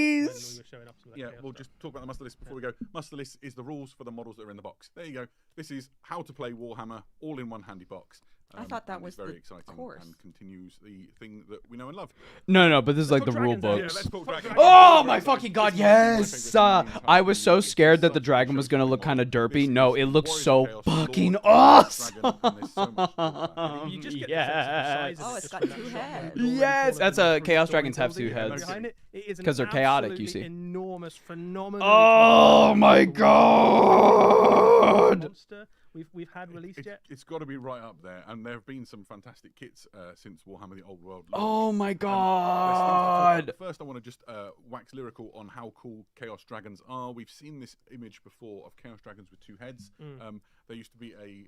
Yeah, we'll just talk about the muster list before we go. Muster list is the rules for the models that are in the box. There you go. This is how to play Warhammer all in one handy box. I thought that was very exciting course. And continues the thing that we know and love. No, but this is like the rule books. Yeah, oh my fucking god, yes! I was so scared that the dragon was gonna look kind of derpy. No, it looks so fucking awesome! Yes! Oh, it's got 2 heads. Yes! That's a Chaos Dragons have 2 heads. Because they're chaotic, you see. Enormous, phenomenal. Oh my god! We've had released yet. It's got to be right up there, and there have been some fantastic kits since Warhammer the Old World. Oh my god! First, I want to just wax lyrical on how cool Chaos Dragons are. We've seen this image before of Chaos Dragons with 2 heads. There used to be a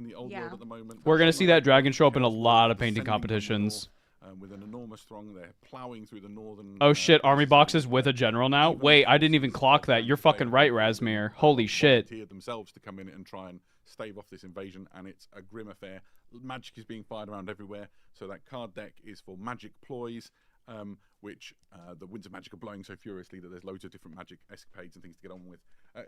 in the old Yeah. world at the moment. We're gonna That's see something that dragon show up in a Chaos lot of World painting descending on competitions. with an enormous throng. They're ploughing through the northern. Oh shit, army boxes with a general now? Wait, I didn't even clock that. You're fucking right, Razmir. Holy shit. Volunteered themselves to come in and try and stave off this invasion, and it's a grim affair. Magic is being fired around everywhere, so that card deck is for magic ploys, which the winds of magic are blowing so furiously that there's loads of different magic escapades and things to get on with.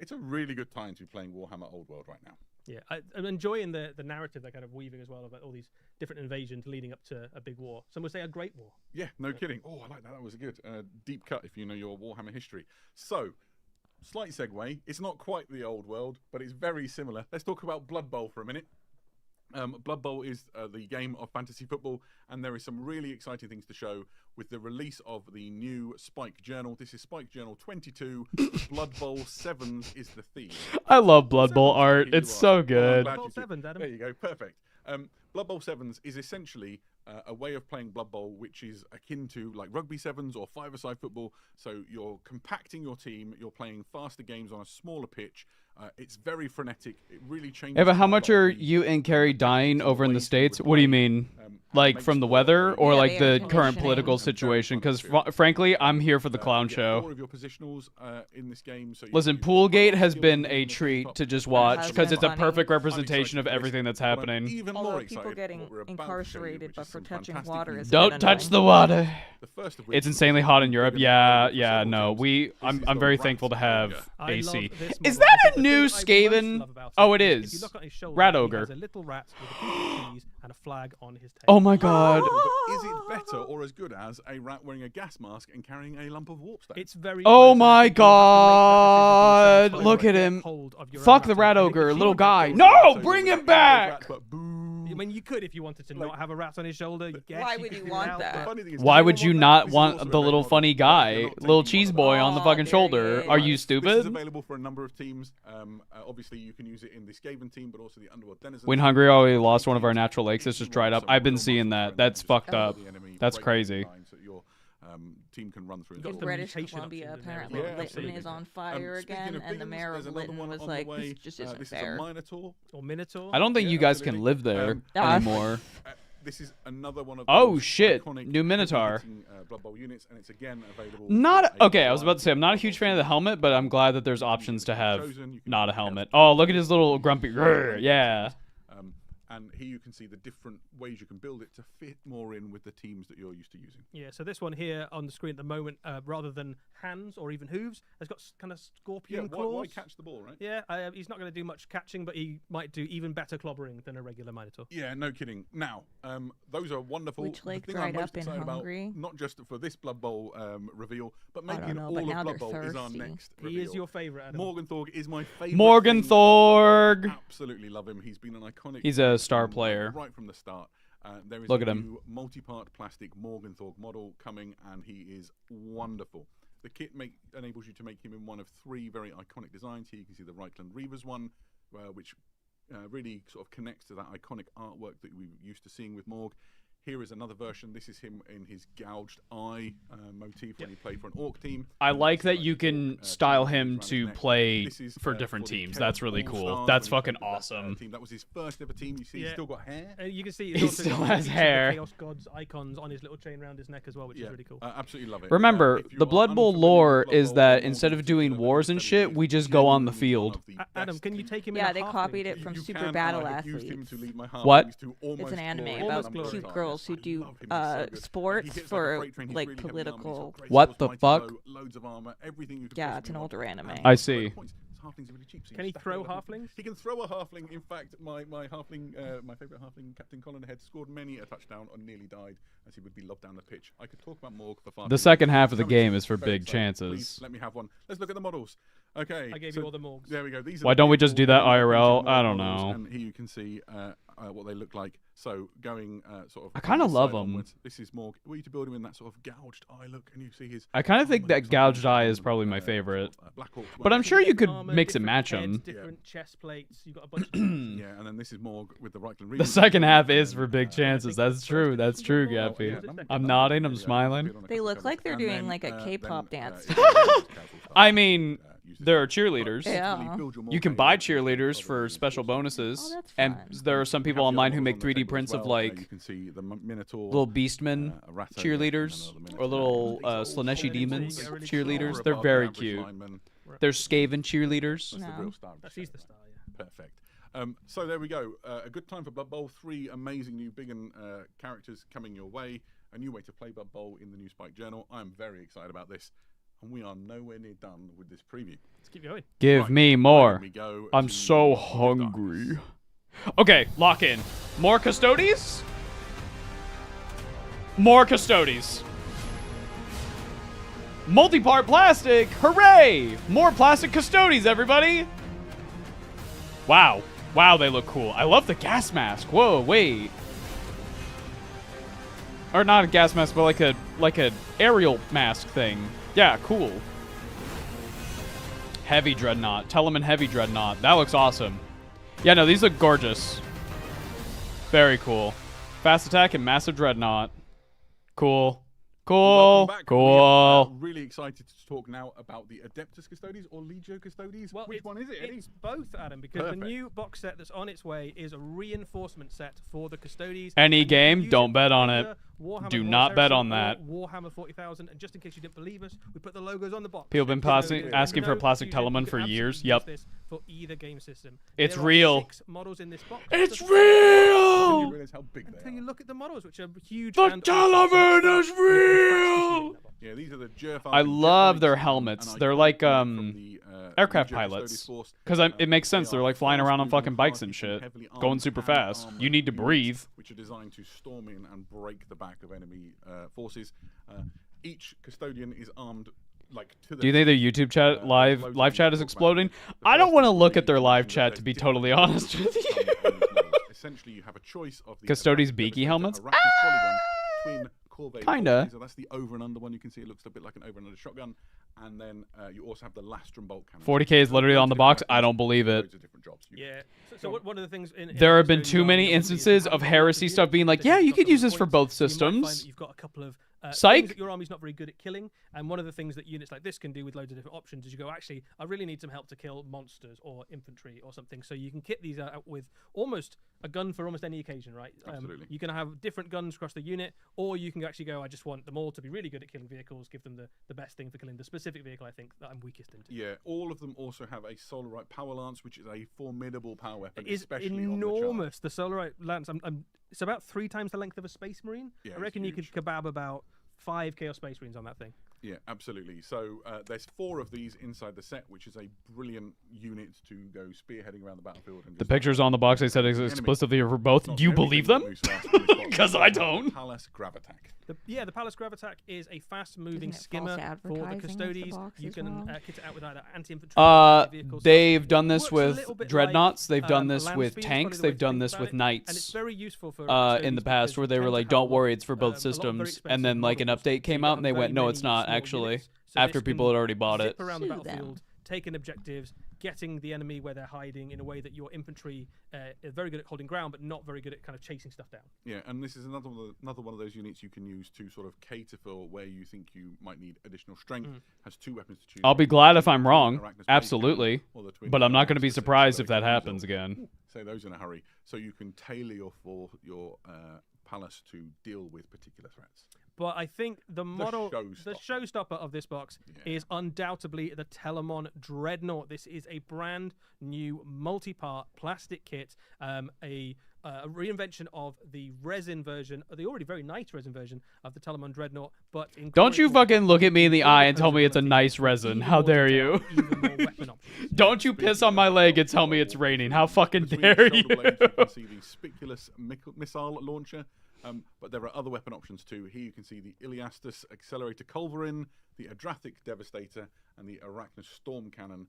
It's a really good time to be playing Warhammer Old World right now. Yeah, I'm enjoying the narrative they're kind of weaving as well about all these different invasions leading up to a big war. Some would say a great war. Yeah, no kidding. Oh, I like that. That was a good deep cut if you know your Warhammer history. So, slight segue. It's not quite the Old World, but it's very similar. Let's talk about Blood Bowl for a minute. Blood Bowl is the game of fantasy football, and there is some really exciting things to show with the release of the new Spike Journal. This is Spike Journal 22. Blood Bowl 7s is the theme. I love Blood Bowl art. It's so good. Blood Bowl 7s, Adam. There you go. Perfect. Blood Bowl 7s is essentially a way of playing Blood Bowl which is akin to like rugby 7s or five-a-side football. So you're compacting your team, you're playing faster games on a smaller pitch. It's very frenetic. It really changes. Yeah, but how much are you and Carrie dying over in the States? What do you mean? Like from the weather or like the current political situation? Because frankly, I'm here for the clown show. All of your positionals in this game. So Listen, Poolgate has been a treat to just watch because it's a perfect representation of everything that's happening. Even Although more people excited getting what we're about to show you, incarcerated which but is for some touching fantastic water new is Don't touch the water. The first of which It's is insanely hot in Europe. we're gonna Yeah, play for yeah, several no. games. I'm very thankful to have I AC. love this Is model. that I a think the new thing I most Skaven? love about Oh, it If you is. look on his shoulder, Rat he ogre. has a little rat with a piece of cheese and a flag on his tail. Oh my god. But is it better or as good as a rat wearing a gas mask and carrying a lump of warp stone? It's very Oh close, and I my think you'll have to make that decision god. yourself Look by at get him. hold of your own Fuck the rat rat ogre. I think ogre, if little you guy. want No, to- bring him Rat, back. but boo. I mean, you could if you wanted to not have a rat on his shoulder. You guess Why you would could you figure want out, that? but- Funny thing is, Why does would you anyone not This is want also the a very little modern funny game. You're guy, not little taking cheese one of boy those. on the Oh, fucking there shoulder? he Are is. you This is stupid? available for a number of teams. Obviously, you can use it in the Skaven team, but also the Underworld Denizens. Wind Hungry already lost one of our natural lakes. It's just dried up. I've been seeing that. That's fucked up. That's crazy. So your team can run through. Got In the British mutation Columbia, options in there as apparently well. Yeah, Lytton absolutely. is on fire Speaking again, of and the things, mayor there's of another Lytton one was on like, the way. this just isn't This fair. is a Minotaur. Or Minotaur. I don't think Yeah, you guys can absolutely. live there Ah. anymore. This is another one of Oh, those shit. iconic New Minotaur. heavy-hitting, Blood Bowl units, and it's again available. Not for a okay. I was about to say I'm not a huge fan of the helmet, but I'm glad that there's options to have not a helmet. Oh, look at his little grumpy. Grr, yeah. And here you can see the different ways you can build it to fit more in with the teams that you're used to using. Yeah, so this one here on the screen at the moment, rather than hands or even hooves, has got kind of scorpion Yeah, claws. why catch the ball, right? Yeah, he's not going to do much catching, but he might do even better clobbering than a regular Minotaur. Yeah, no kidding. Now, those are wonderful. Which The lake thing I'm dried most up in excited about, Hungary? not just for this Blood Bowl reveal, but I maybe don't in know, all but of now Blood they're Bowl is our thirsty. next He reveal. is your favourite, Adam. Morgenthorg is my favourite. Morgan thing. Thorg. Absolutely love him. He's been an iconic. He's a star from, player. right from the start. There is Look a at him. new multi-part plastic Morgenthorg model coming, and he is wonderful. The kit enables you to make him in one of three very iconic designs. Here you can see the Reichland Reavers one, which really sort of connects to that iconic artwork that we're used to seeing with Morg. Here is another version. This is him in his gouged eye motif when he played for an Orc team. I like that you can style him to play This is, for different the teams. Chaos That's really All cool. Stars That's when he fucking played for that, awesome. team. That was his first ever team. You see, he's Yeah. still got hair. You can see He also still got has each of the hair. Chaos Gods icons on his little chain around his neck as well, which is really cool. Absolutely love it. Remember, If you the are Blood Bowl unfamiliar lore with Blood is Bowl, that Morgan instead of is doing one wars and shit, we just go on the genuinely one field. of the Adam, best can you teams. take him Yeah, in a they copied it halfling? from You Super can, Battle I have used him Athletes. to lead my What? halflings to almost It's an anime glory about Almost a number of cute times. girls who I do love him, he's so good. sports He hits like a for freight train, he's like really heavy in armor, he's got political. great What skills, the mighty fuck? blow, loads of armor, everything you could Yeah, possibly it's an want. older anime. And I for see. the points, his halflings are really cheap, so Can you he stack throw it up. halflings? He can throw a halfling. In fact, my halfling, my favourite halfling, Captain Colin Head, scored many a touchdown and nearly died as he would be lobbed down the pitch. I could talk about Morg for 5 The minutes. second half of the Very game is for very big exciting. chances. Please, let me have one. Let's look at the models. Okay. I gave so you all the Morgs. There we go. These are Why the don't we just beautiful do that IRL? Morg I don't models, know. And here you can see what they look like. So going sort of. I kinda this love side 'em. onwards, This is Morg. Were you to build him in that sort of gouged eye look, and you see his. I kind of think armor that looks like gouged a eye is probably my favorite. Black Hawk But I'm one. sure you could Armor, mix and different match heads, them. Different chest plates. You've got a bunch. Yeah, and then this is Morg with the Reichland The Reavers. second half is And for big then, chances. That's true. That's true, Gappy. I'm nodding. I'm smiling. They look like they're doing like a K-pop dance. I mean, use this There one. are cheerleaders. But Yeah. ultimately, build your You can buy Morhaime with cheerleaders other for units special also. bonuses. Oh, that's And fun. there are some people Have the online other who models make on the 3D table as prints of well. like You can see the Minotaur, little beastmen a Rathaga, and cheerleaders another or Minotaur. little These are all Slaneshi solid demons They're really cheerleaders. cool. They're above very average cute. linemen. There's Skaven cheerleaders. That's the No. real star. of the She's show. the star, yeah. Perfect. So there we go. A good time for Blood Bowl. 3 amazing new big characters coming your way. A new way to play Blood Bowl in the new Spike Journal. I'm very excited about this. And we are nowhere near done with this preview. Let's keep going. Give Right, me why more. don't we go I'm to so the hungry. darkness? Okay, lock in. More Custodes? More Custodes. Multi-part plastic! Hooray! More plastic Custodes, everybody! Wow. Wow, they look cool. I love the gas mask. Whoa, wait. Or not a gas mask, but like a aerial mask thing. Yeah, cool. Heavy Dreadnought. Telemann Heavy Dreadnought. That looks awesome. Yeah, no, these look gorgeous. Very cool. Fast attack and massive Dreadnought. Cool. Cool. Welcome back. Cool. We are really excited to talk now about the Adeptus Custodes or Legio Custodes. Well, Which one is it, Eddie? It's both, Adam, because Perfect. the new box set that's on its way is a reinforcement set for the Custodes. Any And you can game, use don't it bet for on either it. Warhammer Do Horus not bet Heresy on or that. Warhammer 40,000, and just in case you didn't believe us, we put the logos on the box. People have been So plastic- you asking for know a plastic you can Telemann for absolutely years. use Yep. this for either game system. It's There are real. 6 models in this box. It's Just- I didn't real! realize how big they Until you are. look at the models, which are huge. The and Telemann awesome. is real! Yeah, these are the Jerf I love their helmets. They're like, aircraft aircraft pilots. Because it makes sense. They're like flying around on fucking bikes and shit. Going super fast. You need to breathe. Which are designed to storm in and break the back of enemy forces. Each custodian is armed like to the Do you think their YouTube chat live chat is exploding? I don't want to look at their live chat, to be totally honest with you. Essentially, you have a choice of the Custodes Arachnid beaky Devastator, helmets? Arachnid Polygon, twin Corvée Kinda. So that's the over and under one. You can see it looks a bit like an over and under shotgun. And then you also have the Lastrum bolt cannon. 40K is literally on the box. I don't believe it. Loads of different jobs. You Yeah. So one of the things in There have been Custodian too many Army, obviously, is instances you of have heresy lots of stuff being like, units, yeah, you've you got could use this points, for both so you might find systems. that you've got a couple of Psych. things that your army's not very good at killing, and one of the things that units like this can do with loads of different options is you go, actually, I really need some help to kill monsters or infantry or something. So you can kit these out with almost a gun for almost any occasion, right? Absolutely. You can have different guns across the unit, or you can actually go, I just want them all to be really good at killing vehicles, give them the best thing for killing the specific vehicle I think that I'm weakest into. Yeah, all of them also have a Solarite Power Lance, which is a formidable power weapon, It is especially enormous. The Solarite Lance, it's about 3 times the length of a Space Marine. Yeah, I it's reckon you could huge. kebab about 5 Chaos Space Marines on that thing. Yeah, absolutely. So there's 4 of these inside the set, which is a brilliant unit to go spearheading around the battlefield. And The just pictures on the box, they said explicitly for both. Not Do you everything believe that them? moves fast in this box. 'Cause I don't. Palace Gravatack. The Palace Gravatack is a fast-moving Isn't it skimmer false for the advertising of the Custodes. box You as can well? kit it out with either anti-infantry vehicles. They've done this Works a with little bit dreadnoughts. like, They've done this land with speed is tanks. probably the way They've to done think this about with it. And it's knights. very useful for In Custodes the past, because where you they were tend to like, "Don't have worry, it's for a both lot of very systems," expensive and then like an models. update So came you out, have and they very went, "No, many it's not small actually." units. So After this people can had already bought it. zip around the Sue them. battlefield, taking objectives, getting the enemy where they're hiding in a way that your infantry are very good at holding ground, but not very good at kind of chasing stuff down. Yeah, and this is another one of those units you can use to sort of cater for where you think you might need additional strength. Has 2 weapons to choose. I'll be from. glad if I'm The wrong. Arachnid Space Absolutely. Cannon or the twin But I'm not going to be Arachnid surprised if Space that Cannon. happens again. Say those in a hurry, so you can tailor your palace to deal with particular threats. But I think the showstopper. showstopper of this box is undoubtedly the Telemann Dreadnought. This is a brand new multi-part plastic kit, a reinvention of the resin version, the already very nice resin version of the Telemann Dreadnought. But Don't you incorporating fucking look at me in the eye and tell me it's a versatility, nice resin. even How more dare detail, you? even more weapon options. Don't you piss on my leg and tell me it's raining. How fucking Between dare the you? shoulder blades, you can see the Spiculus missile launcher, but there are other weapon options too. Here you can see the Iliastus Accelerator Culverin, the Adrathic Devastator, and the Arachnid Storm Cannon.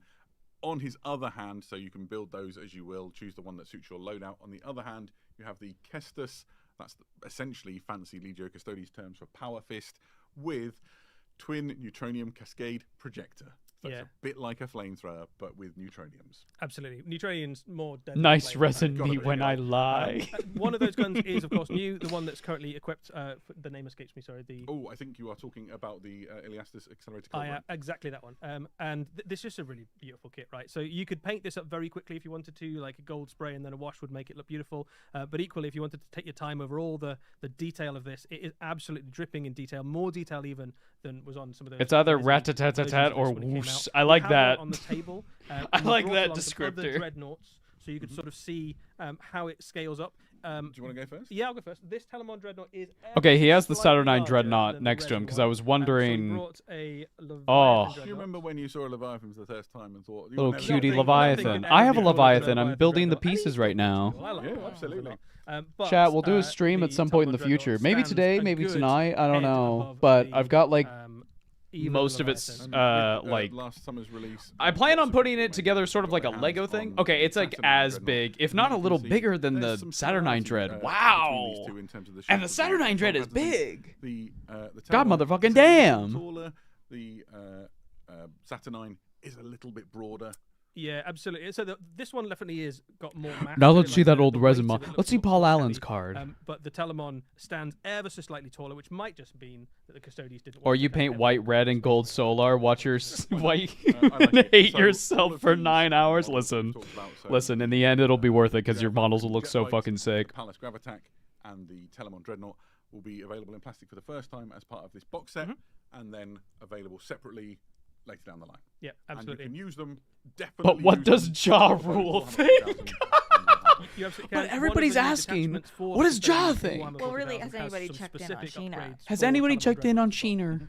On his other hand, so you can build those as you will, choose the one that suits your loadout. On the other hand, you have the Kestus, that's essentially fancy Legio Custodes terms for Power Fist, with twin Neutronium Cascade Projector. So Yeah. it's a bit like a flamethrower, but with neutroniums. Absolutely. Neutronium's more deadly. Nice than resin Gotta me bring when it I up. lie. One of those guns is, of course, new. The one that's currently equipped. The name escapes me. Sorry. The Oh, I think you are talking about the Iliastus Accelerator Cobra. exactly that one. And this is just a really beautiful kit, right? So you could paint this up very quickly if you wanted to, like a gold spray, and then a wash would make it look beautiful. But equally, if you wanted to take your time over all the detail of this, it is absolutely dripping in detail, more detail even than was on some of those. It's either amazing rat-tat-tat-tat versions of or this when it came whoosh. out. I We like have one that. on the table. I and we like brought that along some other descriptor. dreadnoughts, so you could sort of see how it scales up. Do you want to go first? Yeah, I'll go first. This Telemon Dreadnought is Okay, he has the slightly Saturnine larger Dreadnought than the next to him Red because I was one. wondering. So we brought a Leviathan Oh. Dreadnought. Do you remember when you saw a Leviathan for the first time and thought, Little never cutie think- Leviathan. nothing I have a could ever Leviathan. be I'm Leviathan building the Dreadnought. pieces right now. I like Yeah, Leviathan absolutely. a lot. But, Chat, we'll do a stream the at some point in the Telemon Dreadnought future. Maybe stands today, a maybe good tonight. I don't head know. above But the, I've got like even most of Leviathan. its With, like. last summer's release. I plan on lots of putting people it made together sort of like a got their Lego hands thing. on Okay, it's like Saturnine as Dreadnought. big, if And not you a can little see bigger than there's the some Saturnine similarity, Dread. between Wow. these two in terms of the And the shape of Saturnine Dread Tom is Hampton's. big. The God Telemon motherfucking is a little damn. Taller. The Saturnine is a little bit broader. Yeah, absolutely. So this one definitely is got more mass. Now to let's it, see like that the old weight resin of mod. it Let's see looks Paul more Allen's heavy. card. But the Telemon stands ever so slightly taller, which might just mean that the Custodians didn't. Or want you to paint have white, everything red, on and space gold station. solar. Watch your white I like and it. hate So all yourself of for these 9 hours. models that we've Listen, talked about, so listen. In the end, it'll be worth it because your Dreadnought models will and look so Jet fucking Bikes, sick. The Palace Gravitac and the Telemon Dreadnought will be available in plastic for the first time as part of this box set, and then available separately later down the line. Yeah, absolutely. And you can use them. Definitely. But what use does them Ja for both Rule Warhammer think? 40,000 and You absolutely But can. One of the everybody's new asking, detachments for what does Custodians Ja in think? Warhammer Well, really, 40,000 has anybody some checked in on specific Sheena? upgrades Has for anybody Telemon checked in on Dreadnought. Sheener?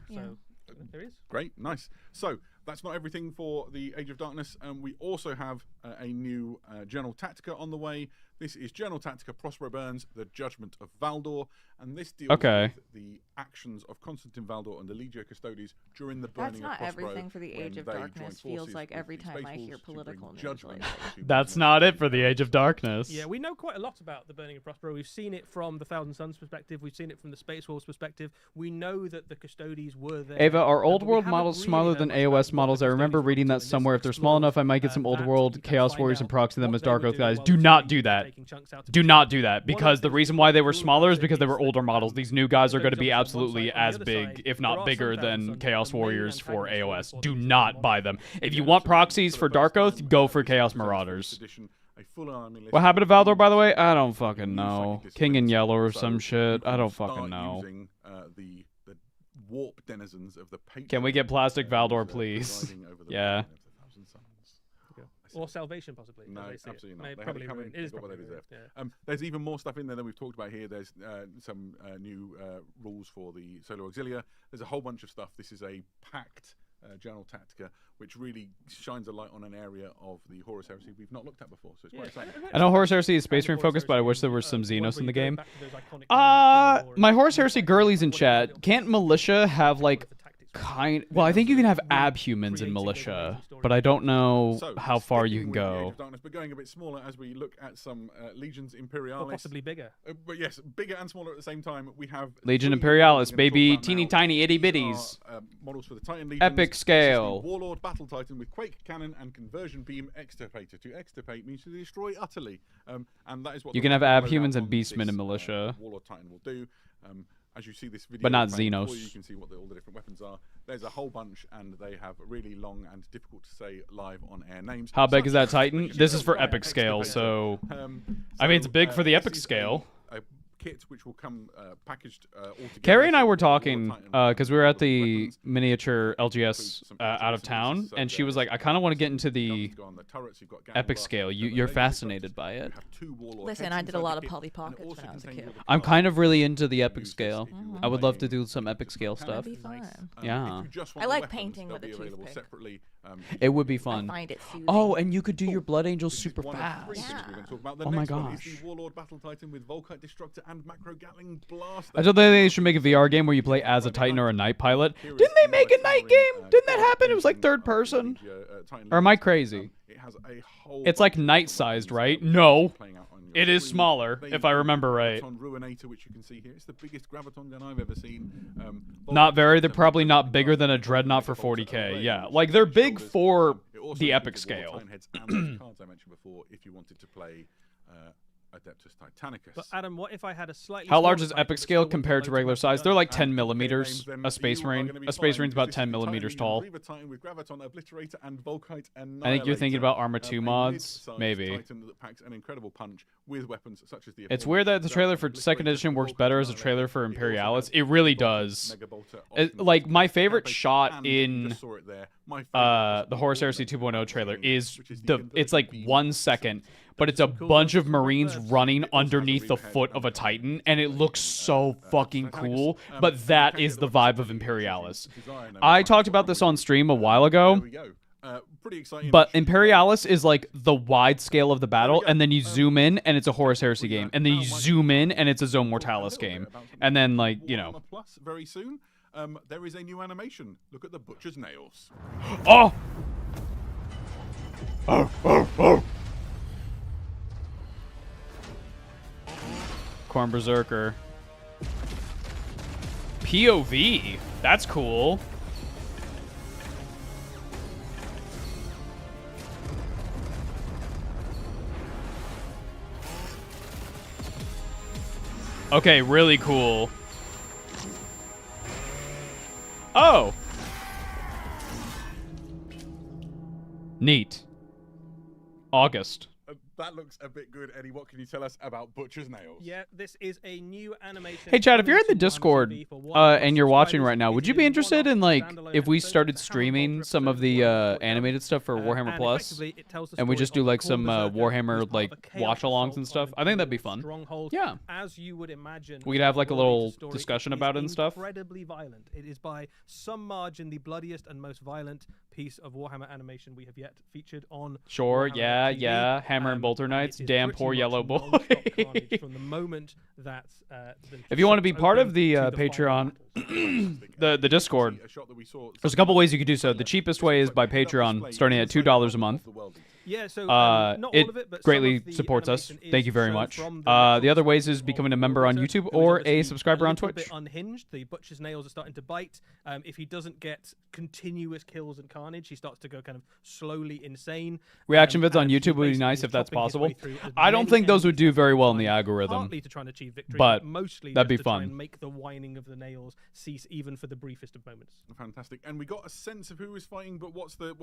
So there is. Great, nice. So that's not everything for the Age of Darkness. We also have a new Journal Tactica on the way. This is Journal Tactica Prospero Burns, The Judgment of Valdor, and this deals Okay. with the actions of Constantine Valdor and the Legio Custodes during the burning That's of not Prospero everything for the when Age of they Darkness. joined Feels forces like with every the time Space I hear Wolves to bring political news judgment lately. to That's Western not it for the Europe. Age of Darkness. Yeah, we know quite a lot about the burning of Prospero. We've seen it from the Thousand Suns perspective. We've seen it from the Space Wolves perspective. We know that the Custodies were there. Ava, are old but we world haven't models really smaller heard than much about AOS what models? the I remember Custodians were reading up that to, and this somewhere. If they're small enough, I might get some old explores world that. You Chaos can Warriors find and proxy them out as what Dark they were Oath doing guys. while Do the not Custodians do were that. taking chunks out of Do the not Custodians. do that One of because the things reason that why they were cool smaller is about because they it were is older that, models. These new guys are going to be Custodians on one absolutely side, on the as other big, side, if there not are bigger some than Thousand Chaos Suns, the main Warriors for antagonists AOS. for Do these not models. buy them. If you Yeah, want so proxies the for first Dark Oath, time, go for this Chaos is the first Marauders. edition, a full army list What happened to of Valdor, by the way? units, I don't fucking new know. psychic King in disciplines. Yellow or So some you shit. I can don't start fucking know. using, the warp denizens of the Can we get plastic Valdor, who's, please? presiding over the Yeah. burning of the Thousand Suns. I said- Or Salvation, possibly. No, as they see it. absolutely not. May- They probably haven't come ruined. in, It is they've got what they probably deserve. ruined, yeah. There's even more stuff in there than we've talked about here. There's some new rules for the Solo Auxilia. There's a whole bunch of stuff. This is a packed Journal Tactica, which really shines a light on an area of the Horus Heresy we've not looked at before. So it's quite exciting. I know Horus Heresy is Space Marine focused, but I wish there was some Xenos in the game. My Horus Heresy girlies in chat. Can't Militia have like well, I think you can have abhumans in Militia, but I don't know So, how far you sticking can with the Age go. of Darkness, but going a bit smaller as we look at some Legions Imperialis. Or possibly bigger. But yes, bigger and smaller at the same time. We have Legion three Imperialis, we're gonna talk baby, about teeny now. tiny itty These bitties. are, models for the Titan Legions. Epic This is the scale. Warlord Battle Titan with Quake Cannon and Conversion Beam Extirpator. To extirpate means to destroy utterly. And that is what You the can have loadout abhumans and on beastmen this, in Militia. Warlord Titan will do. As you see this video, But not playing before Xenos. You can see what all the different weapons are. There's a whole bunch, and they have really long and difficult to say live on air names. How big such is that as Titan? Legion This is for Imperialis epic scale, Excavator. so I So, mean it's big for the this epic is scale. a kit which will come packaged all together. Carrie and I So were Warlord talking Titan because we were at will the weapons, miniature LGS includes some out of LGS town, releases, so and she was there's like, "I kind of want to get into the guns go on the turrets, you've got gamma epic blast, scale. you've got You're laser fascinated disruptors, by you it." have two Warlord Listen, heads I did a inside lot the of kit, Polly and it Pockets also when I was a contains kid. all the I'm cards kind of really into you the can epic use this scale. if you were I would love to playing do some epic scale That'd stuff. be fun. Yeah. If you just I want the like weapons, painting they'll with a be available toothpick. separately. It would be I fun. find it soothing. Oh, and you could do your Blood Angels This is super one of three fast. things we're going to talk about. The Oh my next one is gosh. the Warlord Battle Titan with Volkite Destructor and Macro Gatling Blaster. I thought they should make a VR game where you play as a Titan or a Night Pilot. Didn't they make a night game? Didn't that happen? It was like third person. Or am I crazy? It has a whole It's like bunch of night-sized, different right? weapons No. playing out on your It is smaller, if I remember right. Graviton Ruinator, which you can see here. It's the biggest Graviton gun I've ever seen. Not very. They're probably not bigger than a Dreadnought for 40k. Yeah, like they're big for the epic scale. Heads and those cards I mentioned before, if you wanted to play Adeptus Titanicus. But Adam, what if I had a slightly How large smaller is Titan, epic but scale still compared to wanted regular to size? load They're like the 10 gun? millimeters. A Space Marine. A Space Marine's about 10 millimeters tall. With Graviton Obliterator and Volkite and I think you're thinking about Arma a 2 mods, mid-sized maybe. Titan that packs an incredible punch with weapons such as the. It's weird that the trailer for second edition works better as a trailer for Imperialis. It really does. Like my favorite shot in the Horus Heresy 2.0 trailer is it's like 1 second, but it's a bunch of Marines running underneath the foot of a Titan, and it looks so fucking cool. But that is the vibe of Imperialis. I talked about this on stream a while ago. Pretty exciting. But Imperialis is like the wide scale of the battle, and then you zoom in, and it's a Horus Heresy game, and then you zoom in, and it's a Zone Mortalis game, and then like Warhammer Plus very soon. There is a new animation. Look at the butcher's nails. Oh. Oh. Corn Berserker. POV. That's cool. Okay, really cool. Oh. Neat. August. That looks a bit good, Eddie. What can you tell us about Butcher's Nails? Yeah, this is a new animation. Hey, Chad, if you're in the Discord and you're watching right now, would you be interested in, like, if we started streaming some of the animated stuff for Warhammer Plus, and we just do, like, some Warhammer, like, watch-alongs and stuff? I think that'd be fun. Yeah. As you would imagine, we could have, like, a little discussion about it and stuff. Incredibly violent. It is by some margin the bloodiest and most violent piece of Warhammer animation we have yet featured on Sure, Warhammer TV. yeah. Hammer and Bolter Knights. Damn poor yellow boy. From the moment that if you want to be part of the Patreon, the Discord, there's a couple ways you could do so. The cheapest way is by Patreon, starting at $2 a month. Yeah, so not all of it, but greatly supports us. Thank you very much. The other ways is becoming a member on YouTube or a subscriber on Twitch. Bit unhinged. The butcher's nails are starting to bite. If he doesn't get continuous kills and carnage, he starts to go kind of slowly insane. Reaction vids on YouTube would be nice if that's possible. I don't think those would do very well in the algorithm. Partly to try and achieve victory, but mostly that'd be just to try fun. and make the whining of the nails cease, even for the briefest of moments. Fantastic. And we got a sense of who is fighting, but what's the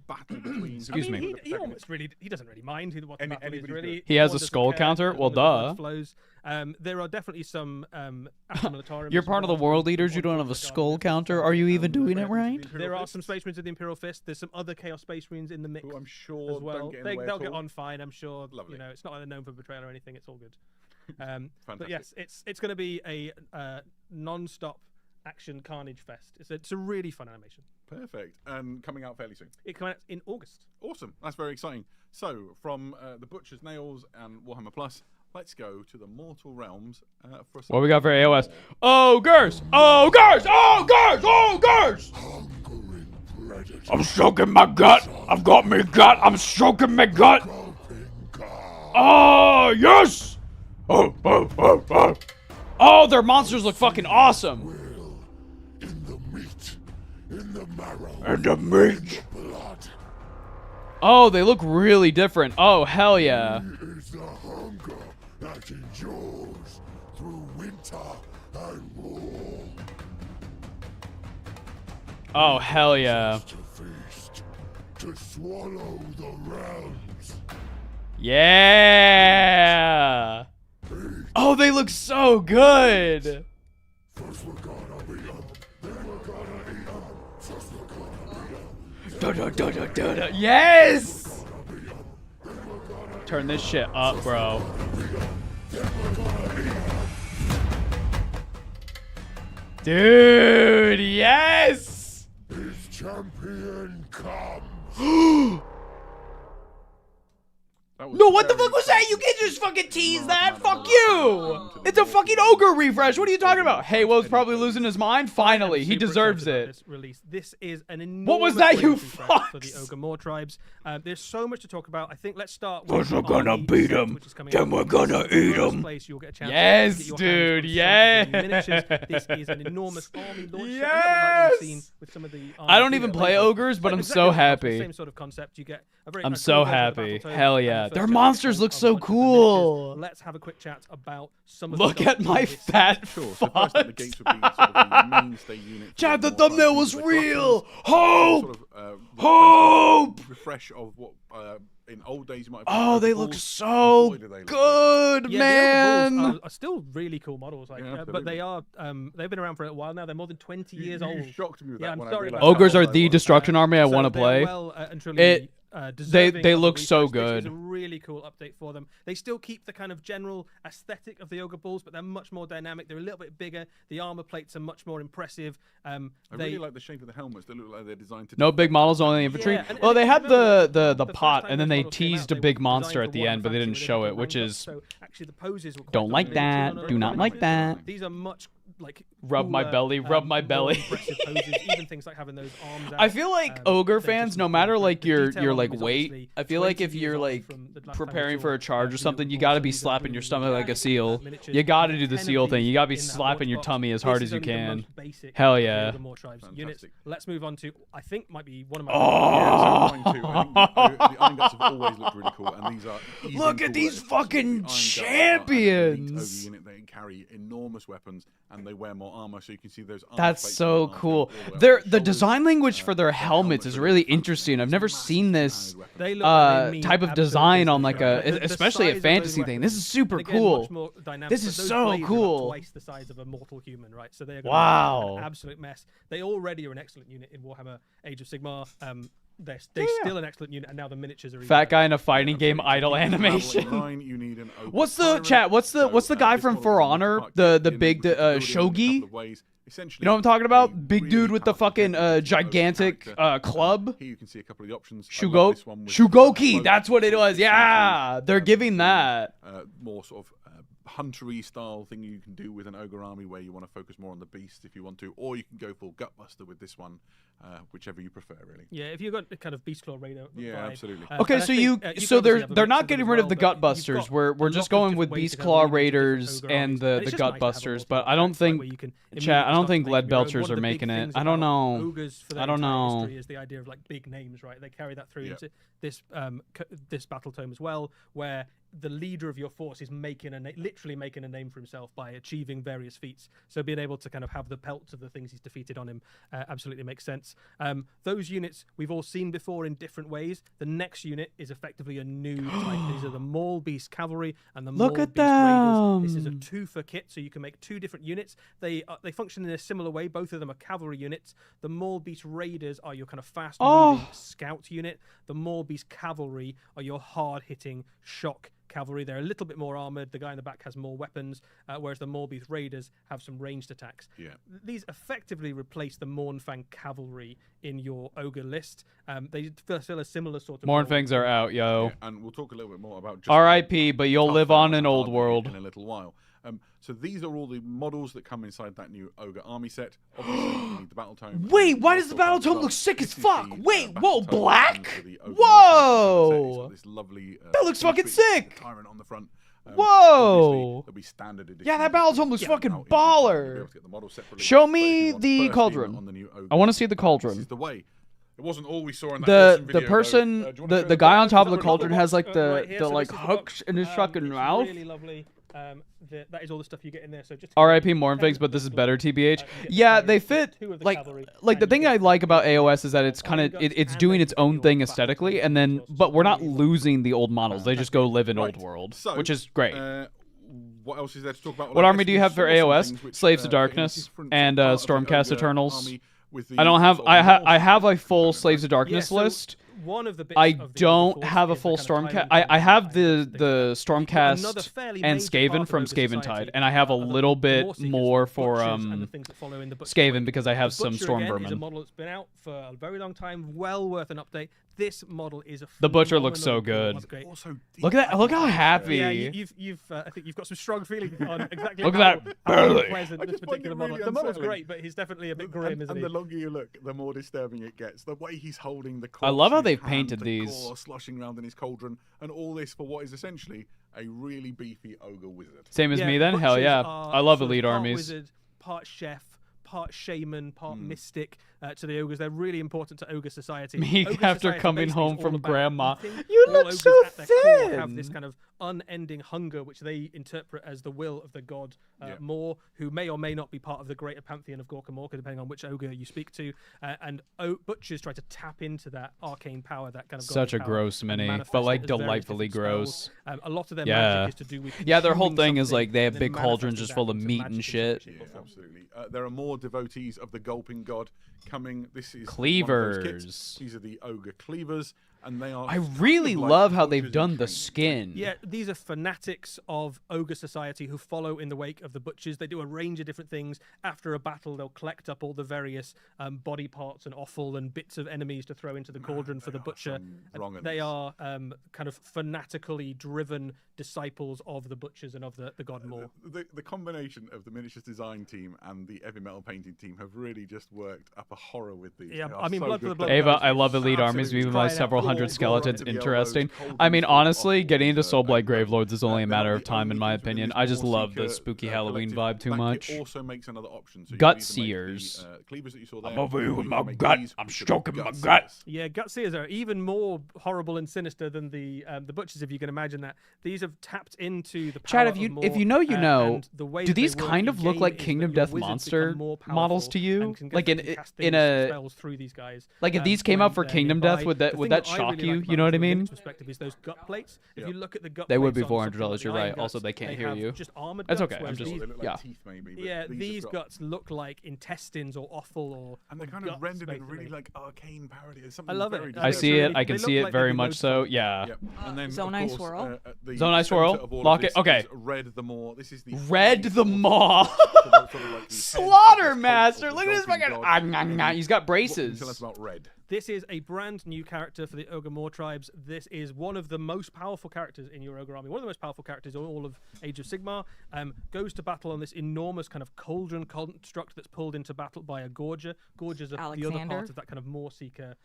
battle between? Excuse me. He almost really he doesn't really mind who what the battle is really. He has a skull counter. Well, duh. Flows. There are definitely some You're part of the world leaders. You don't have a skull counter. Are you even doing it right? There are some Space Marines with the Imperial Fist. There's some other Chaos Space Marines in the mix. Who I'm sure as well. Don't get in the way They'll at get all. on fine. I'm sure. Lovely. You know, it's not like they're known for betrayal or anything. It's all good. Fantastic. But yes, it's going to be a non-stop action carnage fest. It's a really fun animation. Perfect. And coming out fairly soon. It comes out in August. Awesome. That's very exciting. So, from the Butcher's Nails and Warhammer Plus, let's go to the Mortal Realms for some. What we got for AOS? Ogres! Ogres! Ogres! Ogres! I'm stroking my gut. I've got me gut. I'm stroking my gut. Oh, yes! Oh, their monsters look fucking awesome. In the meat. Oh, they look really different. Oh, hell yeah. Is the hunger that endures through winter and war. Oh, hell yeah. To feast, to swallow the realms. Yeah. Oh, they look so good. First we're gonna beat 'em, then we're gonna eat 'em. First we're gonna beat 'em. Yes. Turn this shit up, bro. Dude, yes. His champion comes. No, what the fuck was that? You can't just fucking tease that. Fuck you. It's a fucking ogre refresh. What are you talking about? Halo's probably losing his mind. Finally, he deserves it. This release. This is an enormous What was that, you refresh for the fucks? Ogre Moor tribes. There's so much to talk about. I think let's start with we're gonna Army beat set, 'em, which is coming then out we're on gonna the eat first 'em. place you'll get a chance Yes, to get your dude, hands on yeah. some of the miniatures. This is an enormous army launch set, a little bit like what Yes. we've seen with some of the I don't even play ogres, but I'm so happy. Same sort of concept. You get a very I'm nice so cool version of the happy. Battletoad Hell and the yeah. first Their generation monsters look of so a bunch of the cool. miniatures. Let's have a quick chat about some of the Look stuff at that my this set. fat Sure. So first up, the font. gates would be sort of the mainstay unit. Chad, the more thumbnail fun. was These are the real. Gluttons, Hope! sort of, Hope! refresh of what in old days you might have. Oh, they Ogre look Bulls. so Boy, do they look good, Yeah, man. the Ogre Bulls are still really cool models, like, Yeah, but they absolutely. are they've been around for a while now. They're more than 20 years You old. shocked me with Yeah, that I'm when I sorry realized about Ogres how are old the I was. destruction army I So want to they're play. well, and truly, It- deserving they of a look so refresh. This is good. a really cool update for them. They still keep the kind of general aesthetic of the Ogre Bulls, but they're much more dynamic. They're a little bit bigger. The armor plates are much more impressive. I really like the shape of the helmets. They look like they're designed to. No big models, only infantry. Yeah, and Well, they if had you remember, the first pot, time and then those they models came out, teased a they big were monster designed at the for end, but they Warhammer didn't Fantasy, show where it, they which were is so actually the poses were quite don't like dominating that. on a Do not regular like basis. that. These are much like Rub my cooler, belly, rub my more belly. impressive poses, even things like having those arms out. I feel like ogre they fans, just no look matter really like good. The your detail on like them is weight, obviously I feel like 20 if years you're old like from the last time preparing we for saw, a charge or the something, you Ogre gotta Bulls. be These are slapping your really stomach like a seal. miniatures. You gotta There's do the 10 of seal thing. these You gotta be in that slapping your launch box. tummy as This hard is as you only the can. most basic Hell of the yeah. Ogre Moor tribes units. Fantastic. Let's move on to I think might be one of my Oh. Mine too. I think the Iron Guts have always looked really cool, and these are even Look at cooler. these It's fucking the Iron Guts are an elite champions. ogre unit. They carry enormous weapons, and they wear more armor, so you can see those. armor That's plates so on their arms cool. going all the way up Their to the shoulders. design language for their Their helmets is are really fantastic. interesting. I've These never massive seen this two-handed weapons. They look like they mean type of absolute design on business, like right? a The especially size a of fantasy those thing. This is weapons, super and again, cool. much more dynamic, This but is those so blades are about cool. Twice the size of a mortal human, right? So they're gonna Wow. be an absolute mess. They already are an excellent unit in Warhammer Age of Sigmar. They're still an excellent unit, and now the miniatures are even Fat guy better. in a fighting game idle animation. What's the chat? What's the guy from For Honor? The big shogi? You know what I'm talking about? Big dude with the fucking gigantic club. Here you can see a couple of the options. Shugoki, that's what it was. Yeah, they're giving that. More sort of huntery style thing you can do with an ogre army, where you want to focus more on the beast if you want to, or you can go full gutbuster with this one, whichever you prefer, really. Yeah, if you've got the kind of Beast Claw Raider Yeah, vibe. absolutely. Okay, and I so think, so obviously have a they're mix not of getting them rid as of the well, but you've gutbusters. got We're a lot just of going different with ways Beast to kind of Claw lean into different Raiders ogre and armies. the it's just nice to have a gutbusters, multiple but I don't attacks, like, think where you can chat. I don't immediately think start Lead making your own. Belchers One of are the big making it. things I don't about know. Ogres for their I don't entire know. history is the idea of like big names, right? They carry that through into this battle tome as well, where the leader of your force is literally making a name for himself by achieving various feats. So being able to kind of have the pelts of the things he's defeated on him absolutely makes sense. Those units we've all seen before in different ways. The next unit is effectively a new type. These are the Maul Beast Cavalry and the Maul Beast Raiders. This is a two-for kit, so you can make two different units. They function in a similar way. Both of them are cavalry units. The Maul Beast Raiders are your kind of fast-moving scout unit. The Maul Beast Cavalry are your hard-hitting shock cavalry. They're a little bit more armored. The guy in the back has more weapons, whereas the Maul Beast Raiders have some ranged attacks. Yeah. These effectively replace the Mournfang cavalry in your ogre list. They fulfill a similar sort of. Mournfangs are out, yo. Yeah, and we'll talk a little bit more about. R.I.P. But you'll live on in old in world. a little while. So these are all the models that come inside that new ogre army set. Obviously, you need the battle tome. Wait, why does the battle tome look sick as fuck? Wait, whoa, battle tome black? for the ogre Whoa! set. It's got this lovely. That looks fucking Beast with sick. the Tyrant on the front. Whoa! There'll be standard edition. Yeah, that battle tome looks fucking You'll be able baller. to get the model separately. Show But if me you want the first cauldron. on the new ogre, I want to see the This cauldron. is the way. It wasn't all we saw in that awesome The video, person, though. Do you wanna show the guy on top of the I've got cauldron has like box, the right here. So like this is the hooks box. in his fucking It's mouth. Really lovely. That is all the stuff you get in there. So just R.I.P. Mournfangs, but this is better, TBH. Yeah, they fit. Like the thing I like about AOS is that it's kind of it's doing its own thing aesthetically, and then but we're not losing the old models. They just go live in old world, So, which is great. What else is there to talk about? What army do you have for AOS? Slaves of Darkness and Stormcast Eternals. I don't have. I have a full Slaves of Darkness list. One of the bits I of the don't Force have a is the full kind of Stormcast. Tyrant I have Tyrant the thing. the Another Stormcast fairly and major Skaven part from of Ogre Skaven Society Tide, and I have a are the little bit Warseekers, more the for Butchers, and the things that follow in the Butcher Skaven way. because I have The some Butcher, Storm again, is a Vermin. model that's been out for a very long time, well worth an update. This model is a The Butcher looks so phenomenal good. model. Great. Also, Look at that! Look how happy. Yeah, I think you've got some strong feelings on exactly Look at that how belly. unpleasant I this just find particular it model. really The model's unsettling. great, but he's definitely a bit grim, isn't and he? the longer you look, the more disturbing it gets. The way he's holding the I love how corpse in they've his hand, painted the these. core sloshing around in his cauldron, and all this for what is essentially a really beefy ogre wizard. Same as Yeah, me then. Hell butchers yeah! are I love sort of elite part armies. Wizard, part chef, part shaman, part mystic to the ogres. They're really important to ogre society. Me Ogre after society coming basically home is all from about grandma. eating. You All look ogres so at their core have thin. this kind of unending hunger, which they interpret as the will of the god Yeah. Mor, who may or may not be part of the greater pantheon of Gorka Morka, depending on which ogre you speak to. And butchers try to tap into that arcane power, that kind of Such godly a power, gross and mini, manifest but it like as various delightfully different gross. spells. A lot of their Yeah. magic is to do with Yeah, their whole consuming thing is something like they have and then big cauldrons manifesting just that full of into meat magic and in shit. shape or Yeah, form. absolutely. There are more devotees of the gulping god coming. This is one of those Cleavers. kits. These are the ogre cleavers, and they are. I kind really of like love how they've butchers in done the training. skin. Yeah, these are fanatics of ogre society who follow in the wake of the butchers. They do a range of different things. After a battle, they'll collect up all the various body parts and offal and bits of enemies to throw into the cauldron for the butcher. They are kind of fanatically driven disciples of the butchers and of the god Mor. The combination of the miniatures design team and the heavy metal painting team have really just worked up a horror with these. Yeah, They are I mean, so Blood for good. the Blood Ava, guys I love is elite armies. absolutely Even by crying out several for hundred all skeletons. to the elbows, Interesting. cauldrons I mean, full of honestly, getting into offals, Soulblight Gravelords is only a they're matter not of the time, only in my things within opinion. this I just War love the Seeker, spooky Halloween collective. vibe too That much. kit also makes another option. So you Gut can either make seers. the, cleavers that you saw there, I'm over here or with you my can make gut. these, I'm which are the stroking my gut gut. seers. Yeah, Gutseers are even more horrible and sinister than the butchers, if you can imagine that. These have tapped into the power Chad, of if Mor, you know, you know. and the way Do that they these work kind of look in-game like is that Kingdom your Death wizards Monster become more models powerful to you? and can Like in effectively cast in these a spells through these guys. like if these came out for when they're Kingdom nearby. Death, would The that thing shock I really you? like You know what I about it from a mean? Linux perspective is those gut plates. If you look at the gut They would plates be on something $400. like the You're right. Iron Also, Guts, they can't hear have you. Just armored That's guts, okay. I'm whereas just They these, look like yeah. teeth maybe, but yeah, these have these got- guts look like intestines or offal or and they're kind guts, of rendered in basically. really like arcane parody. There's I something love very it. I It's see really- it. I they can look see it like very they'd be much loads so. fun. Yeah. Yep. And then, Zone of Eye course, Swirl? The Zone Eye center Swirl. of all of Lock it. this Okay. is Red the Maw. This is the Red the Maw. Slaughter Master. Look at this fucking. He's got braces. Tell us about Red. This is a brand new character for the Ogre Mor tribes. This is one of the most powerful characters in your Ogre army. One of the most powerful characters in all of Age of Sigmar. Goes to battle on this enormous kind of cauldron construct that's pulled into battle by a Gorger. Gorgers are the other Alexander. part of that kind of Mor Seeker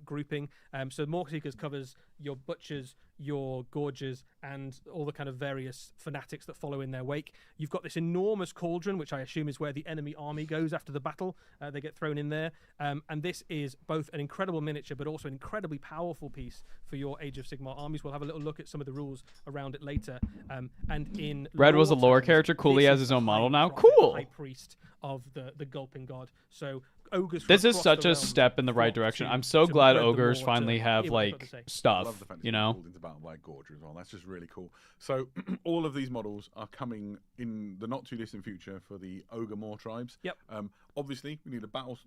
grouping. So Mor Seekers covers your butchers, your Gorgers, and all the kind of various fanatics that follow in their wake. You've got this enormous cauldron, which I assume is where the enemy army goes after the battle. They get thrown in there. And this is both an incredible miniature, but also an incredibly powerful piece for your Age of Sigmar armies. We'll have a little look at some of the rules around it later. And in Red was a lore lore terms, character. Cooley this has is his the own model high now. prophet, Cool. high priest of the Gulping God. So ogres. This from is across such the a realm step in the right flock direction. to- I'm so to glad Red the ogres Maw finally to have hear what they've like got to say. I love stuff. the fact that You they're know. pulled into battle by Gorger as well. That's just really cool. So all of these models are coming in the not too distant future for the Ogre Mor tribes. Yep. Obviously, we need a battle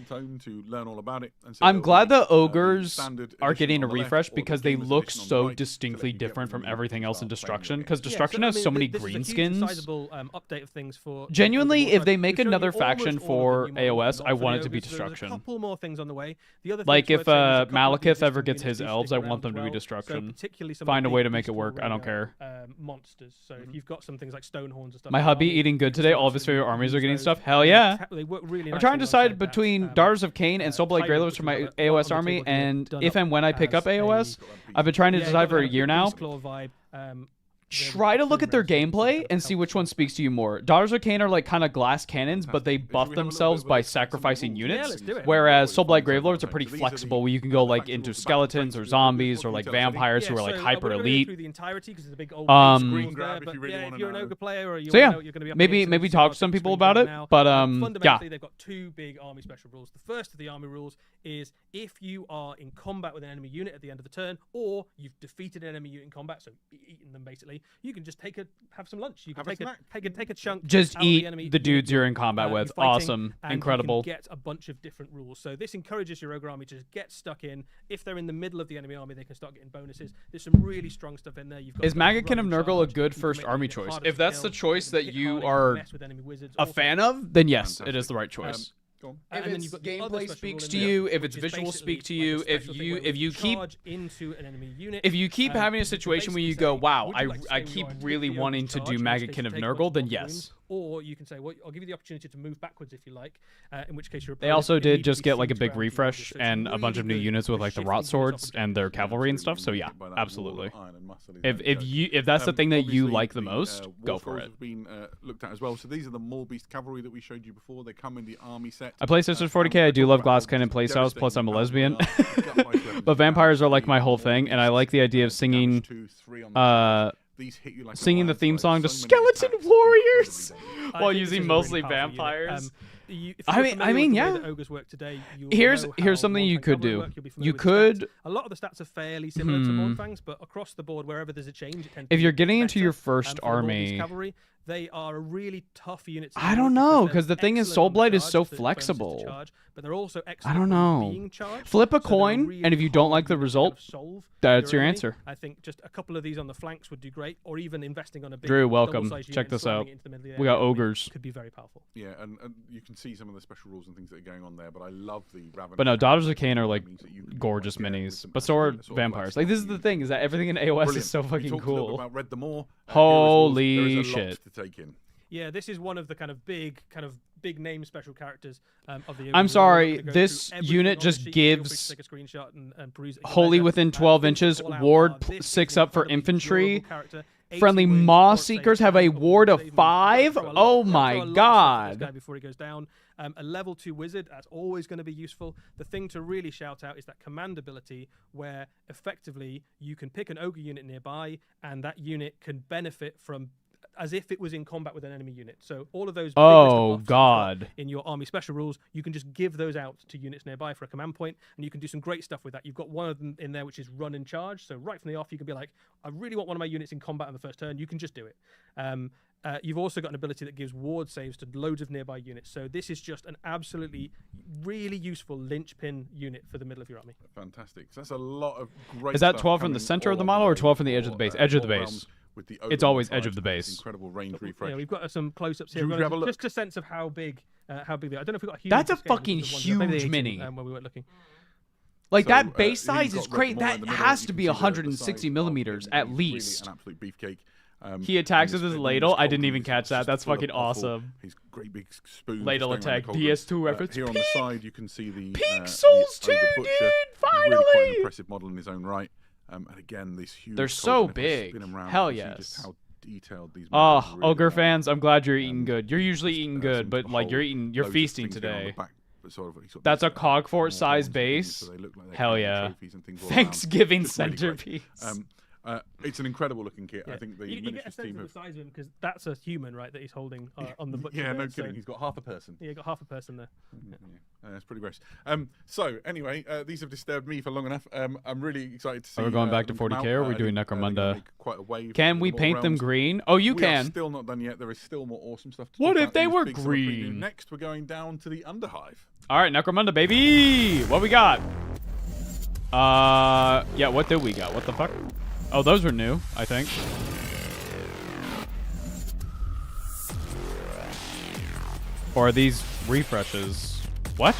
tome to learn all about it. And so I'm there'll glad be, the ogres standard are edition getting a on the left refresh or the because they beginner's look edition on the so right to distinctly let you get different from when you everything else in start playing Destruction. your Because game. Destruction so, has I mean, so many this green is a huge skins. and sizable update of things for Genuinely, Ogre Mor if they tribes. make We've shown you another almost faction all of the for new models AOS, we've I got want for it to the be ogres. There's Destruction. a couple more things on the way. The other Like thing if worth saying is a couple of the Malekith ever existing gets his units do elves, stick I want around them to as be well. Destruction. So particularly some Find of a the way big to make it Beast work. I don't Warrior, care. Monsters. So if you've got some things like Stonehorns and stuff. My in your hubby army, eating good you can today. still All of his absolutely favorite armies are use getting those. stuff. Hell yeah. They work really I'm trying to nicely decide alongside that, between Daughters of Cain and Soulblight Tyrant, Gravelords which for is my on the AOS table army, here, and done if up and when I pick as up AOS, a- I've been trying to Yeah, decide you've for got a the year now. Beastclaw vibe. Try to look at their gameplay and see which one speaks to you more. Daughters of Cain are like kind of glass cannons, but they buff themselves by sacrificing units. let's do it. Whereas Soulblight Gravelords are pretty flexible, where you can go like into skeletons or zombies or like vampires who are like hyper elite. Through the entirety because there's a big old Um, there, but if you're an ogre player or you So wanna yeah, know what you're gonna be up maybe against, maybe it's talk on to some the people screen about right it. now. But yeah, fundamentally they've got two big army special rules. The first of the army rules is if you are in combat with an enemy unit at the end of the turn, or you've defeated an enemy unit in combat, so eaten them basically, you can just have some lunch. You can take a chunk. just out of eat enemy the dudes unit you're in combat you're with. fighting, Awesome, and incredible. You can get a bunch of different rules. So this encourages your ogre army to just get stuck in. If they're in the middle of the enemy army, they can start getting bonuses. There's some really strong stuff in there. You've got Is Maggotkin of running Nurgle a charge. good You can first make army it choice? harder If to that's the kill, choice you that can hit you harder, you can are mess with enemy wizards, a all sorts fan of of, then yes, it Fantastic. is the right choice. Go on. If and then it's you've got the other gameplay special speaks rule to in there, you, if which it's is visual basically speak to like a you, if special thing you where if you keep charge into an enemy unit, if you keep having a situation where you go, wow, would you like to I stay where keep you are and really take the wanting ogre's to charge, do in which Magic case Kin you of take a bunch Nurgle, then block yes. wounds, or you can say, well, I'll give you the opportunity to move backwards if you like, in which case your They opponent also did just immediately get like a feeds big around you, refresh so it's and a bunch really of new good units with for like the shifting rot units off swords objectives. and their cavalry and stuff. So Absolutely, yeah, hit by that wall of absolutely. iron and muscle is If ready to go. if that's the thing that you Obviously, like the most, war go for scrolls it. have been looked at as well. So these are the Maulbeast cavalry that we showed you before. They come in the army set. I play Sisters 40k. I do love glass cannon playstyles. Plus, I'm a lesbian. But vampires are like my whole thing, and I like the idea of singing, singing the theme song to Skeleton Warriors while using mosely vampires. I mean, yeah. Here's something you could do. You could. A lot of the stats are fairly similar to Mournfang's, but across the board, wherever there's a change, it tends to If you're be getting into better. your first For the army, Maulbeast cavalry, they are a really tough unit. I don't know, because the thing is, Soulblight is so flexible. But they're also I don't know. being charged, Flip a so they're coin, really and if you don't like the hard unit to result, kind of solve that's your enemy. answer. I think just a couple of these on the flanks would do great, or even investing on a big Drew, welcome. double-sized unit Check and this slamming out. it into the middle of the We got enemy ogres. could be very powerful. Yeah, and you can see some of the special rules and things that are going on there. But I love the Raven. But no, Daughters of Cain are like means that you can gorgeous get with minis. some But so are sort of vampires. like Like, this is the thing, is that everything in AOS Brilliant. is so We fucking talked a little cool. about Read the More. Holy there is a lot shit. to take in. Yeah, this is one of the kind of big name special characters of the. I'm ogres. sorry, We're not gonna go this through everything unit on just the sheet. Feel free to gives take a screenshot and peruse it at your Holy leisure. within 12 Things to inches, call out ward are this 6 is an up for incredibly infantry. durable character. 80 Friendly wounds, Maw force save, Seekers have a critical ward of save moves. 5? Throw a lot- Oh throw my a lot of stuff at this god. guy before he goes down. A level 2 wizard, that's always going to be useful. The thing to really shout out is that command ability, where effectively you can pick an ogre unit nearby, and that unit can benefit from as if it was in combat with an enemy unit. So all of those big list of Oh buffs god. in your army special rules, you can just give those out to units nearby for a command point, and you can do some great stuff with that. You've got one of them in there which is run and charge. So right from the off, you can be like, I really want one of my units in combat on the first turn. You can just do it. You've also got an ability that gives ward saves to loads of nearby units. So this is just an absolutely really useful linchpin unit for the middle of your army. Fantastic. So that's a lot of great. Is that stuff 12 from the coming center of all the on model or way 12 from the edge of for, the base? Edge of the War base. Realms with the It's ogre always on edge of side. the This base. Incredible range refresh. Yeah, we've got some close-ups here. Should we have a look? Just a sense of how big they are. I don't know if we've got a huge. That's a scale, fucking because the ones- maybe huge 18, mini. When we weren't looking. Like, So, that base here you've size is got great. Red Maw That in the middle. has You to can be see the 160 size millimeters of at really least. an absolute beefcake. He attacks with his enormous ladle. I cold didn't even he's catch that. just That's full of fucking offal. awesome. His great big spoon. Ladle just going around attack, the cauldron. PS2 reference. Here on the side, you can see the Peak the Souls ogre 2, butcher. dude! He's really quite an Finally! impressive model in his own right. And again, this huge. They're cauldron, so if I big. spin 'em round, Hell you can see just yes. how detailed these Oh, models really Ogre are. fans, I'm glad you're eating good. You're usually Just, eating some good, but like you're whole you're loads of feasting things going on the today. back, but sort of- he's got That's these, a Cogfort small size horns and base. things, so they look like they're Hell carrying yeah. trophies and things all around. Thanksgiving Just really great. centerpiece. It's an incredible looking kit. Yeah. I think the you get a miniatures sense team of the have. size of him because that's a human, right? That he's holding on the butcher. Yeah, no there, so- kidding. He's got half a person. Yeah, you got half a person there. That's pretty gross. So anyway, these have disturbed me for long enough. I'm really excited to see. Are we going back to them come 40K out. or are we I doing think, they're gonna Necromunda? make quite a wave Can for we the paint War them Realms. green? Oh, you We are can. still not done yet. There is still more awesome stuff. To What talk if about they in this were big summer preview. green? Next, we're going down to the Underhive. All right, Necromunda, baby. What we got? Yeah. What did we got? What the fuck? Oh, those were new, I think. Or are these refreshes? What?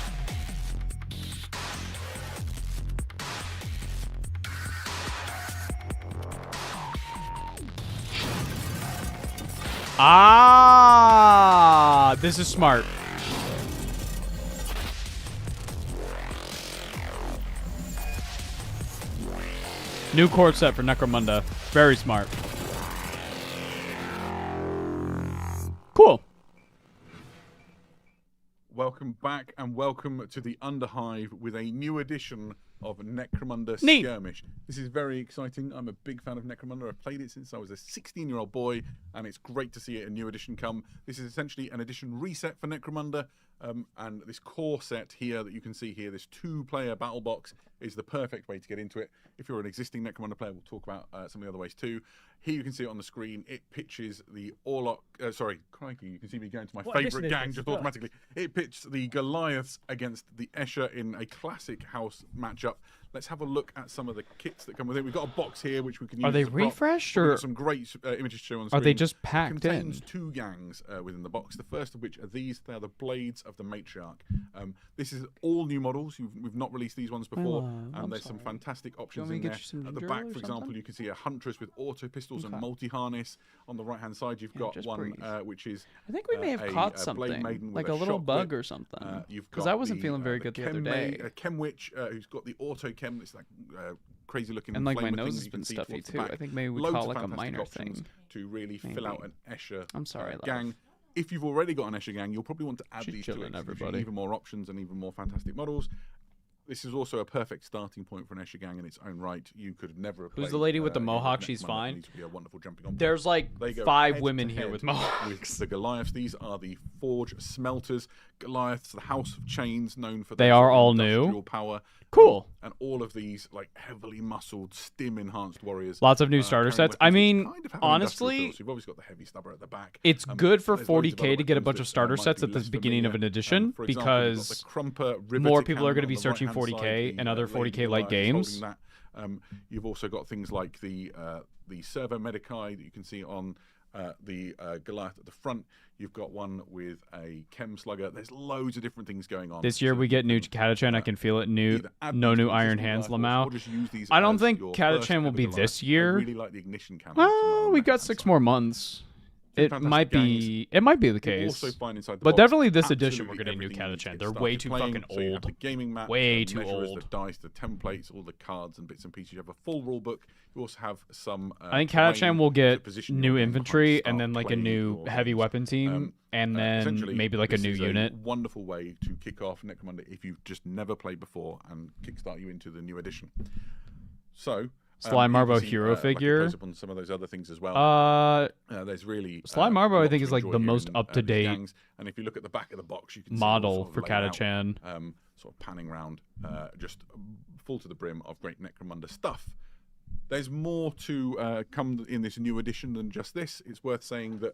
Ah, this is smart. New core set for Necromunda. Very smart. Cool. Welcome back and welcome to the Underhive with a new edition of Necromunda Neat. Skirmish. This is very exciting. I'm a big fan of Necromunda. I've played it since I was a 16-year-old boy, and it's great to see a new edition come. This is essentially an edition reset for Necromunda, and this core set here that you can see here, this 2-player battle box, is the perfect way to get into it. If you're an existing Necromunda player, we'll talk about some of the other ways too. Here you can see it on the screen. It pitches the Orlok. Sorry, crikey! You can see me going to my favourite gang just automatically. It pitched the Goliaths against the Escher in a classic house matchup. let's have a look at some of the kits that come with it. We've got a box here which we can use. Are they as a prop. refreshed, We've or got some great images to show on the screen. are they just packed it contains in? 2 gangs within the box. The first of which are these. They are the Blades of the Matriarch. This is all new models. We've not released these ones before, and there's some fantastic options in there. At the back, for example, you can see a Huntress with auto pistols and multi-harness. On the right-hand side, you've got one which is. I think we may have caught something, like a little bug or something. Because I wasn't feeling very good the other day. Chem Witch, who's got the auto chem. It's like crazy looking. And like my flamer nose thing has that you been can see stuffy towards the too. back. I think maybe we Loads call of it like a fantastic minor options thing. to really fill out an Escher I'm sorry, gang. If you've already got an Escher gang, you'll probably want to add these to it. Everybody. Even more options and even more fantastic models. This is also a perfect starting point for an Escher gang in its own right. You could never have Who's played, the lady with the you know, mohawk? Next She's Monday. fine. Needs to be a wonderful jumping on point. There's like They go 5 head women to here head with mohawks. with the Goliaths. These are the Forge Smelters. Goliaths, the House of Chains, known for They their are sort of all industrial new. power. Cool. And all of these like heavily muscled, stim-enhanced warriors. Lots of new starter carrying sets. I weapons which mean, kind of have an industrial honestly, feel. So you've obviously got the heavy stubber at the back. it's good for there's loads of other 40k to get a weapons bunch that, of starter might sets be at the less beginning of an familiar. edition For example, you've got because the Crumper riveter more people are cannon going to be on the searching right-hand 40k side, and the, other Lady 40k like Goliath is holding games. that. You've also got things like the Servo Medicae that you can see on the Goliath at the front. You've got one with a Chem Slugger. There's loads of different things going on. This year we get new Catachan. I can feel it. No new Iron Hands Lamau. I don't think Catachan will be this year. I really like the ignition cannon. Well, we've got 6 more months. It might be the case. But definitely this edition we're getting new Catachan. They're way too fucking So you have old. the gaming map, Way the too measures, old. the dice, the templates, all the cards and bits and pieces. You have a full rule book. You also have some. I think terrain Catachan will to get position new your game infantry behind, and then start like a playing new your heavy games. weapon team and then Essentially, maybe like a this new is unit. Wonderful way to kick off Necromunda if you've just never played before and kickstart you into the new edition. So. Slime you can Marbo see, hero like a figure. close-up on some of those other things as well. There's really Slime Marbo I lots think to is like enjoy the here most in, up to these date gangs. And if you look at the back of the box, you can see model all sort for of laid out, Catachan. sort of panning around, just full to the brim of great Necromunda stuff. There's more to come in this new edition than just this. It's worth saying that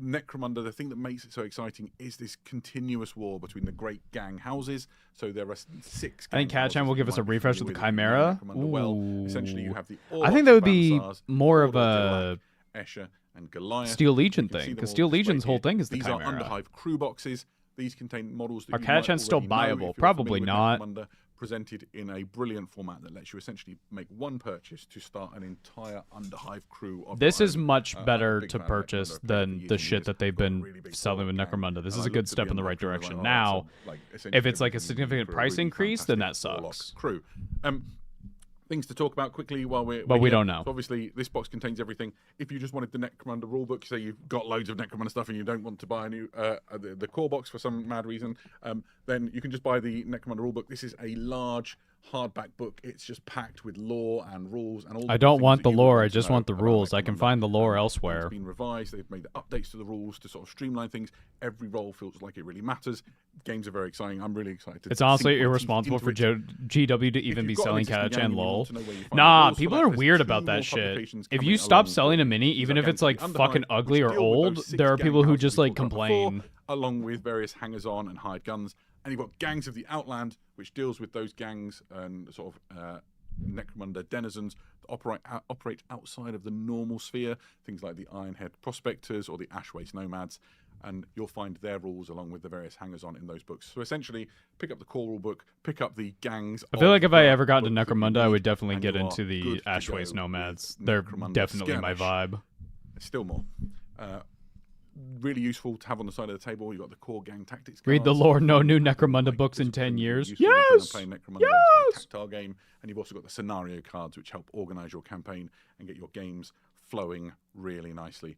Necromunda, the thing that makes it so exciting is this continuous war between the great gang houses. So there are 6. I think Catachan will give us a refresh with the Chimera. Well, essentially, you have the. I think that would be Bansars, more of Order, a Escher, and Goliath. Steel Legion You can see thing, them because all Steel displayed Legion's whole here. thing is the These Chimera. are Underhive crew boxes. These contain models that Are you might Catachan's still already know if buyable? you're Probably familiar with not. Necromunda, presented in a brilliant format that lets you essentially make one purchase to start an entire Underhive crew. Of This your is own. much I'm a better big to fan of purchase Necromunda. I've played than for the years and shit years. that they've I've got a been really big selling with gang, Necromunda. This and is I a good looked at step in the Underhive right crew and I was direction. like, Now, oh, that's essentially if it's like a everything you need significant for a price really increase, then that fantastic Warlock sucks. crew. Things to talk about quickly while we're But we here. don't know. So obviously, this box contains everything. If you just wanted the Necromunda rulebook, say you've got loads of Necromunda stuff and you don't want to buy a new the core box for some mad reason, then you can just buy the Necromunda rulebook. This is a large hardback book. It's just packed with lore and rules and all. I don't things want that the you would lore. want I to just know want the about rules. I can Necromunda. find the lore It's elsewhere. been revised. They've made the updates to the rules to sort of streamline things. Every role feels like it really matters. Games are very exciting. I'm really excited. It's to honestly sink my teeth irresponsible into for it. GW to even If be you've got an selling existing gang Catachan and you lol. want to know where you find Nah, the rules for people that, are there's weird 2 about more that shit. publications If coming you stop along selling a with mini, these even if gangs it's like Underhive, fucking which ugly or deal with old, those 6 there are gang people who houses just we like talked about complain. before, along with various hangers-on and hired guns. And you've got Gangs of the Outland, which deals with those gangs and sort of Necromunda denizens that operate outside of the normal sphere, things like the Ironhead Prospectors or the Ashwaste Nomads, and you'll find their rules along with the various hangers-on in those books. So essentially, pick up the core rule book, pick up the gangs. I feel like if I ever got to into Necromunda, I would definitely get you are into the good to Ashwaste go Nomads. with They're Necromunda definitely my Skirmish. vibe. Still more. Really useful to have on the side of the table. You've got the core gang tactics. Read the cards. lore. No new Like, Necromunda books in this 10 is years. useful when Yes! playing Necromunda. Yes! It's a tactile game, and you've also got the scenario cards, which help organize your campaign and get your games flowing really nicely.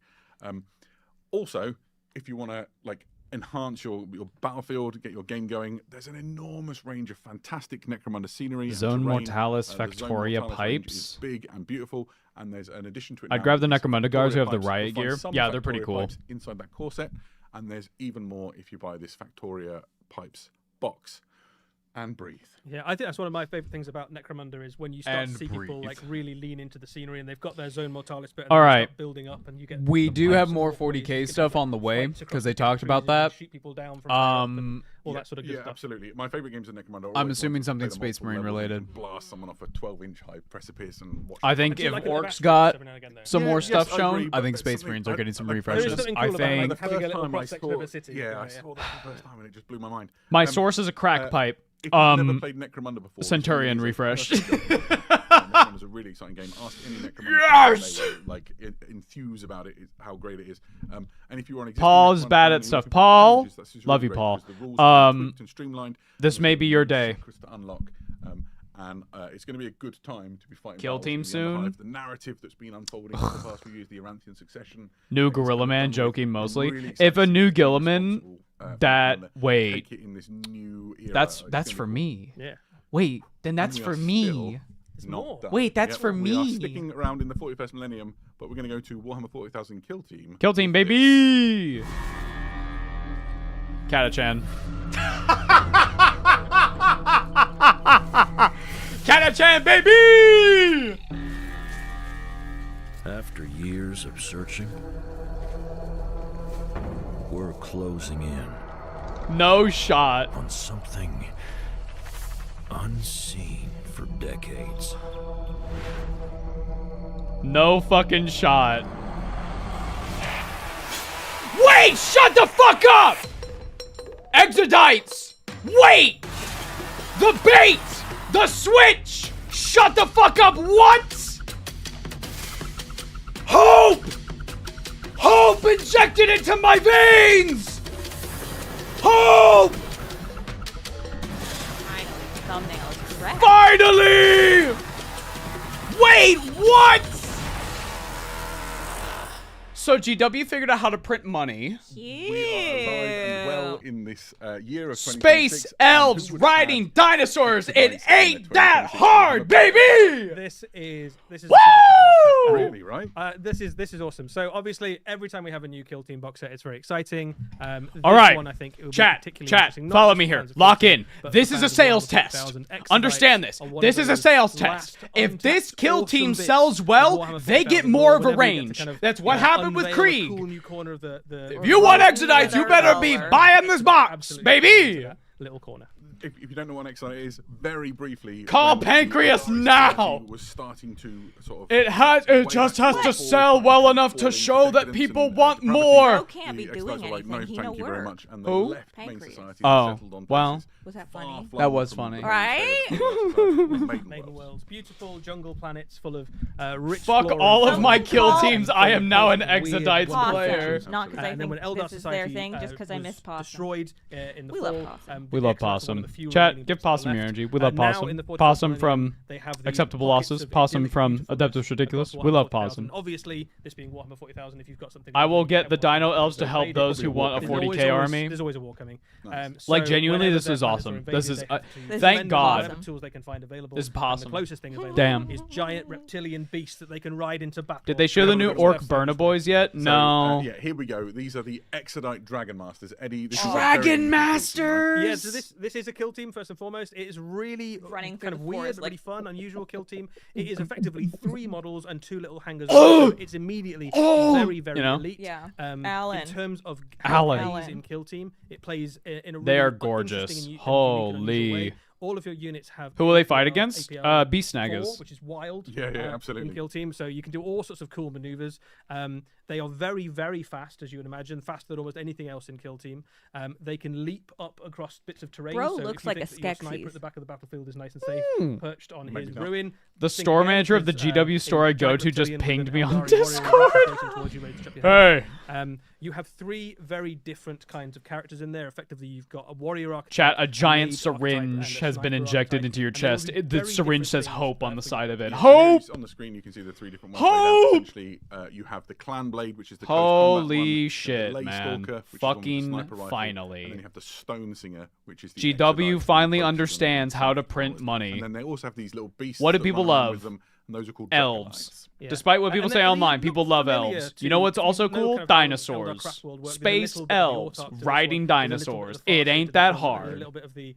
Also, if you want to like enhance your battlefield, get your game going, there's an enormous range of fantastic Necromunda scenery. and Zone terrain. Mortalis The Zone Factoria Mortalis range pipes. is big and beautiful, and there's an addition to it. I'd now, grab the which is Necromunda guards who have the Factoria riot pipes. You'll gear. find some Yeah, they're pretty Factoria cool. pipes inside that core set, and there's even more if you buy this Factoria pipes box. and breathe. Yeah, I think that's one of my favorite things about Necromunda is when you start And to see people breathe. like really lean into the scenery and they've got their zone mortalis bit and All they right. start building up and you get We the do pipes have and more walkways, you 40k can stuff have on the way fights across because they the talked trees about and you can that. shoot people down from high up and all Yeah, that sort of good yeah, stuff. absolutely. My favorite games in Necromunda. I'm assuming something Space Marine related. Blast someone off a 12-inch high precipice and watch. I think do if like it in the orcs background got every now and again, though. some Yeah, more yes, stuff I shown, agree, I but think it's Space something- Marines are getting some There is refreshes. something I cool about think like, having a little First time I cross-section saw- of a city. Yeah, I yeah. saw that for the first time and it just blew my mind. My source is a crack pipe. If you've never played Necromunda before, it's Centurion really refresh. Necromunda's a really exciting game. Ask any Necromunda Yes! they will, like enthuse about it, how great it is. And if you are an existing Paul's Necromunda bad fan at and you're stuff. looking for Paul, challenges, this is love really you, great Paul. because the rules are tweaked and streamlined. This There's may be your new day. secrets to unlock. And it's going to be a good time to be fighting Kill battles team in the soon. Underhive. The narrative that's been unfolding over the past few years, the Aranthian succession. New is gonna Gorilla be Man done with. joking I'm mostly. really If excited a to new see who's Gilliman, responsible, for that Necromunda. wait, Take it in this new era. that's It's that's gonna for be cool. me. Yeah. Wait, then And that's we for are me. still There's not more. done. Wait, that's Yep, for we are me. sticking around in the 41st millennium, but we're going to go to Warhammer 40,000 Kill Team. Kill team, baby! Katachan. Katachan, baby! After years of searching, we're closing in No shot. on something unseen for decades. No fucking shot. Wait! Shut the fuck up! Exodites! Wait! The bait! The switch! Shut the fuck up! What? Hope! Hope injected into my veins! Hope! Finally, thumbnail is correct. Finally! Wait, what? So GW figured out how to print money. We are alive and well in this year of 2026. Space and who elves would have riding dinosaurs. It Exodites in the ain't that 2026 hard, baby! This is Woo! a super box set. Really, right? This is awesome. So obviously, every time we have a new Kill Team box set, it's very exciting. All right, one, I think, it will be chat, particularly chat, interesting, not follow just me for here. fans of Lock Kill Team, in. but This for is a fans of sales Warhammer test. 40,000. Exodites Understand this. are one This of is a those sales last test. If this untapped, kill awesome team bits sells of well, Warhammer they get 40,000 more of a whenever you get to range. kind of, That's what happened with unveil a Krieg. cool new corner of the If you want Exodites, you better be buying this box, Absolutely. baby. Little corner. If you don't know what an Exodite is, very briefly, Call when the Pancreas Exodite now. was starting to sort of It just has to sell well enough to show that people want more. Joe can't be The doing Exodites were like, anything. no, He thank no you very work. much, and they Who? left main Pancreas. society Oh, and settled on well. places Was that far funny? flung That was from funny. the Right? Maiden Worlds. Worlds. Beautiful jungle planets full of rich Fuck flora all and of my fauna. kill Call- teams. I am now an Weird, Exodites wonderful player. creatures. Not because I And then when think Eldar this is Society, their thing, just because I was miss Possum. destroyed in the We fall. love Possum. We the love Exodites were one Possum. of the few Chat, remaining give bits that were Possum your left. energy. We love Now Possum. in the 44th Possum millennium, from they have the Acceptable pockets Losses. of Possum idyllic from beautifulness Adeptus Ridiculous. across We love Warhammer 40,000. Possum. Obviously, this being Warhammer 40,000, if you've got something, I will like get the Warhammer Dino Elves to 40,000 help invaded, those who want a there's always 40k army. There's always a war coming. Nice. Like, So genuinely, whenever this their is planets are awesome. invaded, This is they have to thank spend God. whatever tools they can find available. This is And possum. the closest thing available Damn. is giant reptilian beasts that they can ride into battle. Did they show the new Orc Burner Boys yet? So, No. yeah, here we go. These are the Exodite Dragon Masters. Eddie, this is a Dragon very interesting Masters! Yeah, so this is a kill team first and foremost. It is really Running kind through of the weird, forest, really like- fun, unusual kill team. It is effectively 3 models and 2 little hangers. Oh! So it's immediately Oh! very, very You know? elite. Yeah. In terms of Alan. how it plays in kill team, it plays in a really They are interesting gorgeous. and unique and unusual Holy. way. All of your units have. Who will they fight APR, against? APR Beast 4, Snaggers. which is wild. Yeah, absolutely. In kill team, so you can do all sorts of cool maneuvers. They are very, very fast, as you would imagine, faster than almost anything else in kill team. They can leap up across bits of terrain. Bro so looks if you like think a that your sniper Skeksis. at the back of the battlefield is nice and safe, perched on Maybe his not. ruin. The think store again manager of the is, GW store a I go giant to just reptilian with pinged an me on Eldari warrior Discord. racing towards you, ready to chop your head Hey. off. You have 3 very different kinds of characters in there. Effectively, you've got a warrior archetype, Chat, a giant mage archetype, and a syringe has been sniper injected archetype, into your and they will chest. be The very syringe different says things, hope on the for side you. of it. Yeah, Hope! so on the screen, you can see the 3 different ones. Hope! Essentially, you have the Clan Blade, which is the close combat one. Holy You have the shit, Lay man. Stalker, which is the one with the Fucking sniper rifle, finally. And then you have the Stone Singer, which is the GW Exodite finally who focuses on understands the how to sniper print powers. money. And then they also have these little beasts. What do that people run around love? with them, and those are called Elves. Dragonites. Yeah. Despite what people And say these online, look people love familiar elves. to You know what's if also you know cool? kind of how Dinosaurs. Eldar Craftworld works. There's a Space little bit of the elves. Autarch to this Riding one. There's a little bit of dinosaurs. the It Farsight ain't to that this one, and hard. A little bit of the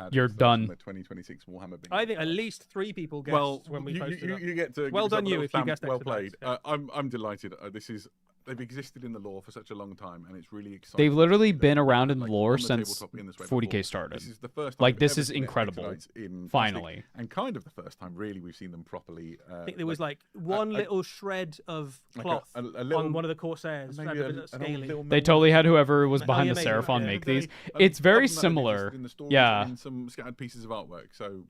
you're done. The 2026 Warhammer. I think at least 3 people guessed when we posted it. You get to well give done yourself a you little if you stamp. guessed Well Exodus, played. I'm delighted. This is they've existed in the lore for such a long time, and it's really exciting. They've literally been They're, around in like, lore on the since tabletop in this way 40K before. started. This is the first time Like, we've this ever is seen incredible. Exodites in Finally. plastic, and kind of the first time really we've seen them properly. I think there was like one little shred of cloth a little, on one of the Corsairs. maybe Had a bit of scaling. They totally had whoever was behind the maybe. Seraphon Yeah. make these. It's very similar. In the stories Yeah. and some scattered pieces of artwork. So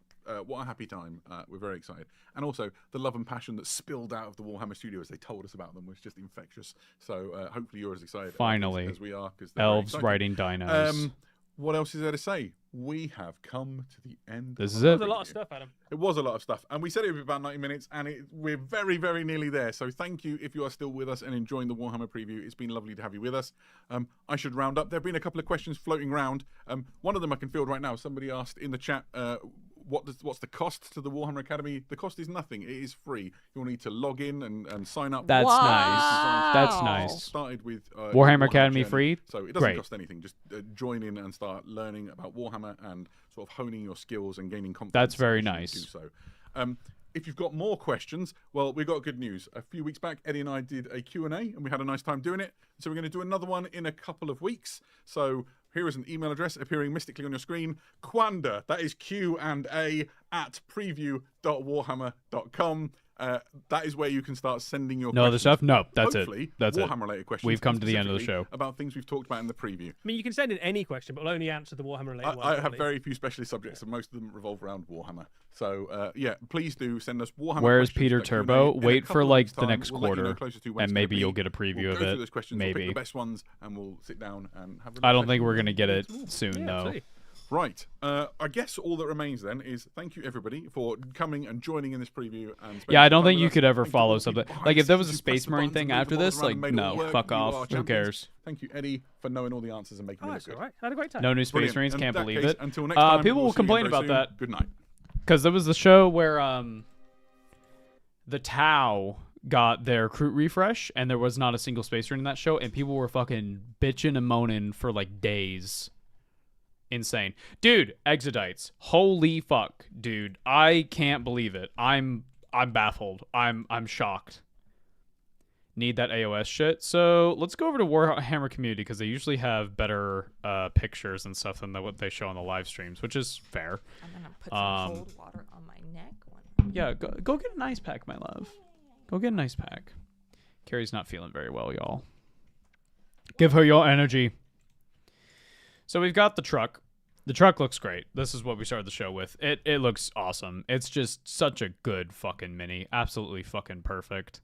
what a happy time. We're very excited. And also the love and passion that spilled out of the Warhammer studio as they told us about them was just infectious. So hopefully you're as excited Finally, as we are. elves riding dinos. What else is there to say? We have come to the end. This is There it. was a lot of stuff, Adam. It was a lot of stuff, and we said it would be about 90 minutes, and we're very, very nearly there. So thank you if you are still with us and enjoying the Warhammer preview. It's been lovely to have you with us. I should round up. There have been a couple of questions floating around. One of them I can field right now. Somebody asked in the chat, what's the cost to the Warhammer Academy? The cost is nothing. It is free. You'll need to log in and sign up. That's Wow. nice. That's nice. Started with Warhammer Academy journey. free? So it doesn't Great. cost anything. Just join in and start learning about Warhammer and sort of honing your skills and gaining confidence. That's very as you nice. Do so. If you've got more questions, well, we've got good news. A few weeks back, Eddie and I did a Q&A, and we had a nice time doing it. So we're going to do another one in a couple of weeks. So here is an email address appearing mystically on your screen. Quanda, that is Q&A at preview.warhammer.com. That is where you can start sending your No other questions. stuff? No, that's Hopefully, it. That's it. Warhammer-related questions. We've come to the end of the specifically show. About things we've talked about in the preview. I mean, you can send in any question, but we'll only answer the Warhammer-related ones. I have probably. very few specialist subjects, and most of them revolve around Warhammer. So, yeah, please do send us Warhammer Where's questions, Peter like Q&A. Turbo? In a Wait couple for of like weeks' the time, next we'll let you know quarter, closer to when and it's maybe gonna you'll be. get a preview We'll of go through it. those questions, we'll pick Maybe. the best ones, and we'll sit down and have. I don't think we're gonna get it Ooh. soon Yeah, though. absolutely. Right. I guess all that remains then is thank you everybody for coming and joining in this preview. And Yeah, I don't spending think time you with could us. ever Thank you follow all the something people like behind if there was the a scenes who pressed Space the Marine buttons and thing moved after the this. bottles around Like, and made it all no, work. fuck You off. are Who champions. cares? Thank you, Eddie, for knowing all the answers and making Oh, me that's look all good. right. I had a great time. No new Space Brilliant. Marines, And can't in that believe case, it. Until next time, People we'll will see you complain very about soon. that Good night. because there was the show where the Tau got their crew refresh, and there was not a single Space Marine in that show, and people were fucking bitching and moaning for like days. Insane. Dude, Exodites. Holy fuck, dude. I can't believe it. I'm baffled. I'm shocked. Need that AOS shit. So let's go over to Warhammer community because they usually have better pictures and stuff than what they show on the live streams, which is fair. I'm gonna put some cold water on my neck. Yeah, go get an ice pack, my love. Go get an ice pack. Carrie's not feeling very well, y'all. Give her your energy. So we've got the truck. The truck looks great. This is what we started the show with. It looks awesome. It's just such a good fucking mini. Absolutely fucking perfect.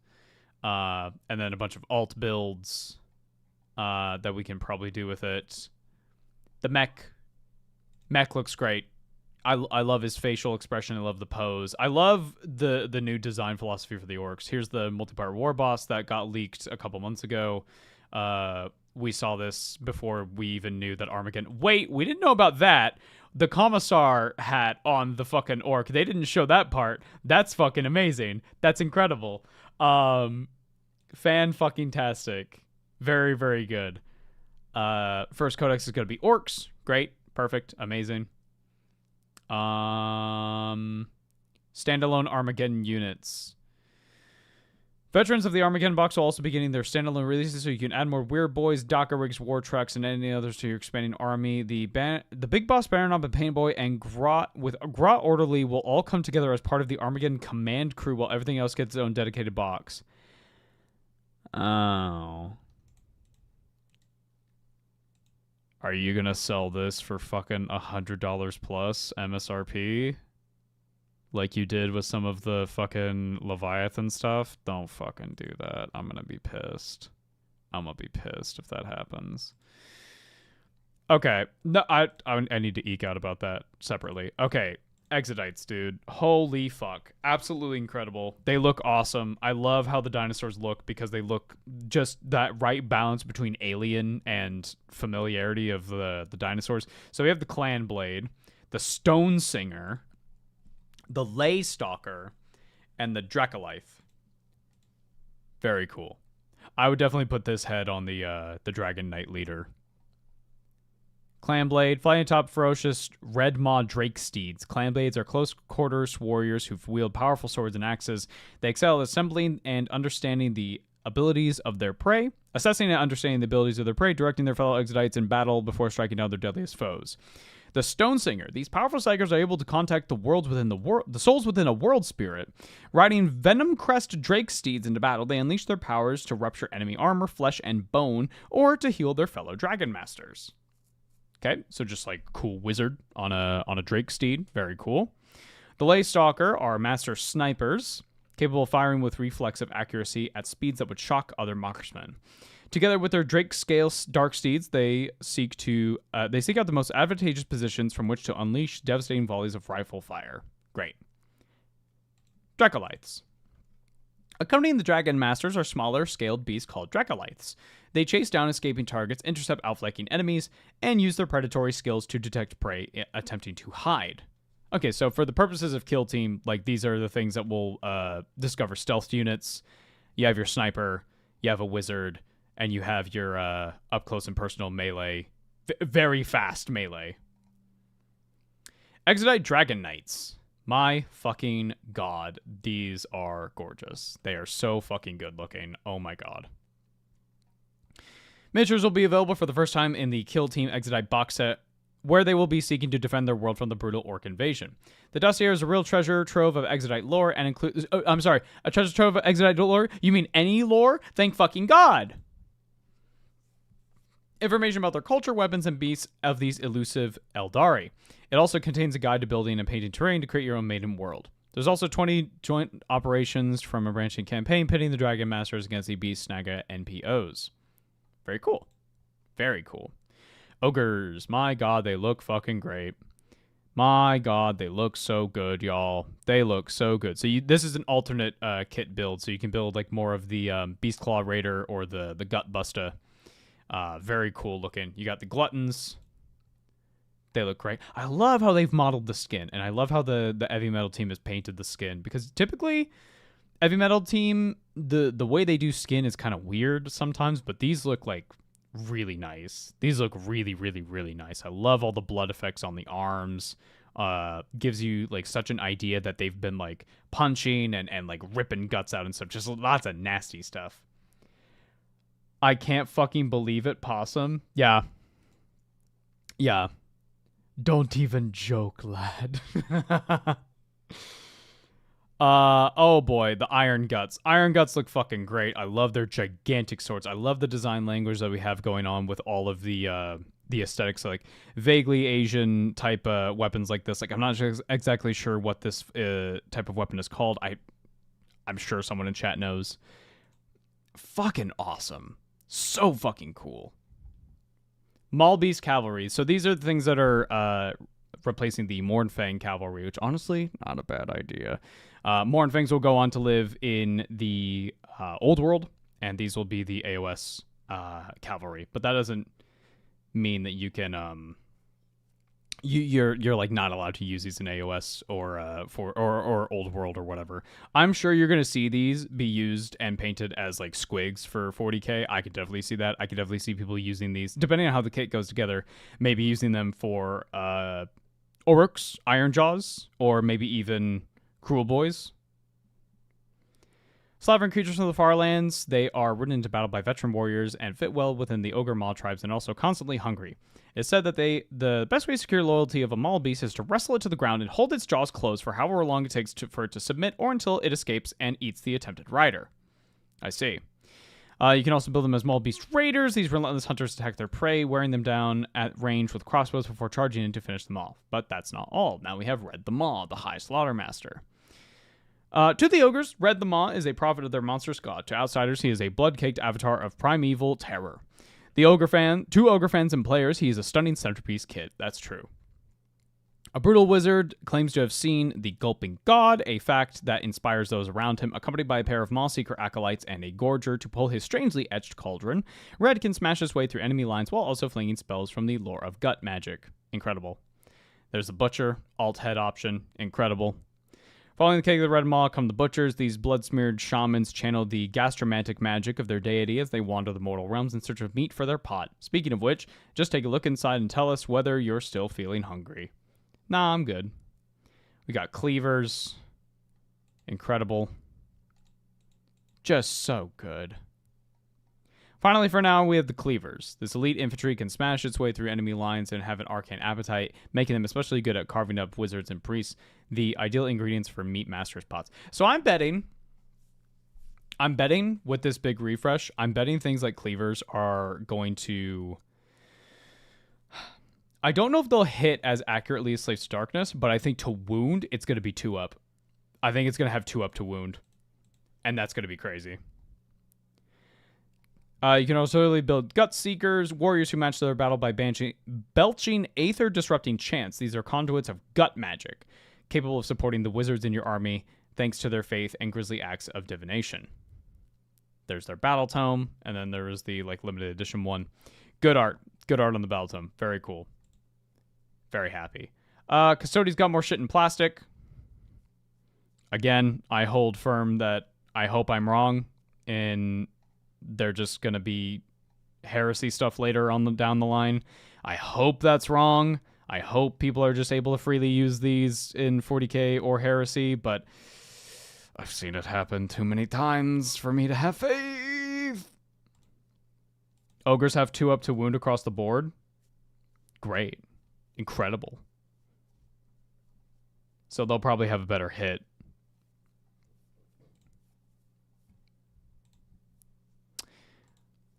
And then a bunch of alt builds that we can probably do with it. The mech looks great. I love his facial expression. I love the pose. I love the new design philosophy for the orcs. Here's the multi-part war boss that got leaked a couple months ago. We saw this before we even knew that Armageddon... Wait, we didn't know about that. The Commissar hat on the fucking orc. They didn't show that part. That's fucking amazing. That's incredible. Fan-fucking-tastic. Very, very good. First codex is going to be orcs. Great. Perfect. Amazing. Standalone Armageddon units. Veterans of the Armageddon box will also be getting their standalone releases, so you can add more Weird Boys, Docker Rigs, War Trucks, and any others to your expanding army. The Big Boss, Baronob, and Pain Boy, and Grot Orderly will all come together as part of the Armageddon command crew, while everything else gets its own dedicated box. Oh. Are you gonna sell this for fucking $100 plus MSRP? Like you did with some of the fucking Leviathan stuff? Don't fucking do that. I'm gonna be pissed. I'm gonna be pissed if that happens. Okay. No, I need to eke out about that separately. Okay. Exodites, dude. Holy fuck. Absolutely incredible. They look awesome. I love how the dinosaurs look because they look just that right balance between alien and familiarity of the dinosaurs. So we have the Clan Blade, the Stone Singer, the Lay Stalker, and the Dracolyth. Very cool. I would definitely put this head on the Dragon Knight leader. Clanblade, flying atop ferocious red maw drake steeds. Clanblades are close quarters warriors who wield powerful swords and axes. They excel at assembling and understanding the abilities of their prey, assessing and understanding the abilities of their prey, directing their fellow Exodites in battle before striking down their deadliest foes. The Stone Singer. These powerful psykers are able to contact the souls within a world spirit. Riding Venom Crest Drake steeds into battle, they unleash their powers to rupture enemy armor, flesh, and bone, or to heal their fellow Dragon Masters. Okay, so just like cool wizard on a Drake steed. Very cool. The Ley Stalker are master snipers, capable of firing with reflexive accuracy at speeds that would shock other marksmen. Together with their Drake scale dark steeds, they seek out the most advantageous positions from which to unleash devastating volleys of rifle fire. Great. Dracolites. Accompanying the Dragon Masters are smaller, scaled beasts called Dracolites. They chase down escaping targets, intercept outflanking enemies, and use their predatory skills to detect prey attempting to hide. Okay, so for the purposes of Kill Team, like these are the things that will discover stealth units. You have your sniper, you have a wizard, and you have your up close and personal melee, very fast melee. Exodite Dragon Knights. My fucking god, these are gorgeous. They are so fucking good looking. Oh my god. Miniatures will be available for the first time in the Kill Team Exodite box set, where they will be seeking to defend their world from the brutal orc invasion. The dossier is a real treasure trove of Exodite lore and includes... a treasure trove of Exodite lore? You mean any lore? Thank fucking god! Information about their culture, weapons, and beasts of these elusive Eldari. It also contains a guide to building and painting terrain to create your own maiden world. There's also 20 joint operations from a branching campaign pitting the Dragon Masters against the Beast Snaga NPOs. Very cool. Very cool. Ogres. My god, they look fucking great. My god, they look so good, y'all. They look so good. So this is an alternate kit build, so you can build like more of the Beast Claw Raider or the Gut Buster. Very cool looking. You got the Gluttons. They look great. I love how they've modeled the skin, and I love how the Heavy Metal team has painted the skin, because typically Heavy Metal team, the way they do skin is kind of weird sometimes, but these look like really nice. These look really, really, really nice. I love all the blood effects on the arms. Gives you like such an idea that they've been like punching and like ripping guts out and stuff. Just lots of nasty stuff. I can't fucking believe it, Possum. Yeah. Yeah. Don't even joke, lad. Oh boy, the Iron Guts. Iron Guts look fucking great. I love their gigantic swords. I love the design language that we have going on with all of the aesthetics, like vaguely Asian type weapons like this. Like I'm not exactly sure what this type of weapon is called. I'm sure someone in chat knows. Fucking awesome. So fucking cool. Maul Beast Cavalry. So these are the things that are replacing the Mornfang Cavalry, which honestly, not a bad idea. Mornfangs will go on to live in the Old World, and these will be the AOS Cavalry. But that doesn't mean that you can you're like not allowed to use these in AOS or Old World or whatever. I'm sure you're gonna see these be used and painted as like squigs for 40k. I could definitely see that. I could definitely see people using these, depending on how the kit goes together, maybe using them for Orcs, Iron Jaws, or maybe even Cruel Boys. Slavering creatures from the far lands, they are ridden into battle by veteran warriors and fit well within the Ogre Maw tribes and also constantly hungry. It's said that the best way to secure loyalty of a Maul beast is to wrestle it to the ground and hold its jaws closed for however long it takes for it to submit or until it escapes and eats the attempted rider. I see. You can also build them as Maul Beast Raiders. These relentless hunters attack their prey, wearing them down at range with crossbows before charging in to finish them off. But that's not all. Now we have Red the Maw, the High Slaughtermaster. To the ogres, Red the Maw is a prophet of their monstrous god. To outsiders, he is a blood-caked avatar of primeval terror. To ogre fans and players, he is a stunning centerpiece kit. That's true. A brutal wizard claims to have seen the Gulping God, a fact that inspires those around him, accompanied by a pair of Maw-Seeker acolytes and a Gorger to pull his strangely etched cauldron. Red can smash his way through enemy lines while also flinging spells from the lore of gut magic. Incredible. There's the Butcher, alt-head option. Incredible. Following the cake of the Red Maw come the Butchers. These blood-smeared shamans channel the gastromantic magic of their deity as they wander the mortal realms in search of meat for their pot. Speaking of which, just take a look inside and tell us whether you're still feeling hungry. Nah, I'm good. We got cleavers. Incredible. Just so good. Finally, for now, we have the Cleavers. This elite infantry can smash its way through enemy lines and have an arcane appetite, making them especially good at carving up wizards and priests, the ideal ingredients for meat masters pots. So I'm betting with this big refresh, I'm betting things like Cleavers are going to... I don't know if they'll hit as accurately as Slaves to Darkness, but I think to wound, it's going to be 2 up. I think it's going to have 2 up to wound. And that's going to be crazy. You can also build Gut Seekers, warriors who match their battle by belching Aether Disrupting Chants. These are conduits of gut magic, capable of supporting the wizards in your army thanks to their faith and grisly acts of divination. There's their battle tome, and then there is the limited edition one. Good art on the battle tome. Very cool. Very happy. Custodian's got more shit in plastic. Again, I hold firm that I hope I'm wrong, and they're just gonna be heresy stuff later on down the line. I hope that's wrong. I hope people are just able to freely use these in 40k or heresy, but I've seen it happen too many times for me to have faith. Ogres have 2 up to wound across the board. Great. Incredible. So they'll probably have a better hit.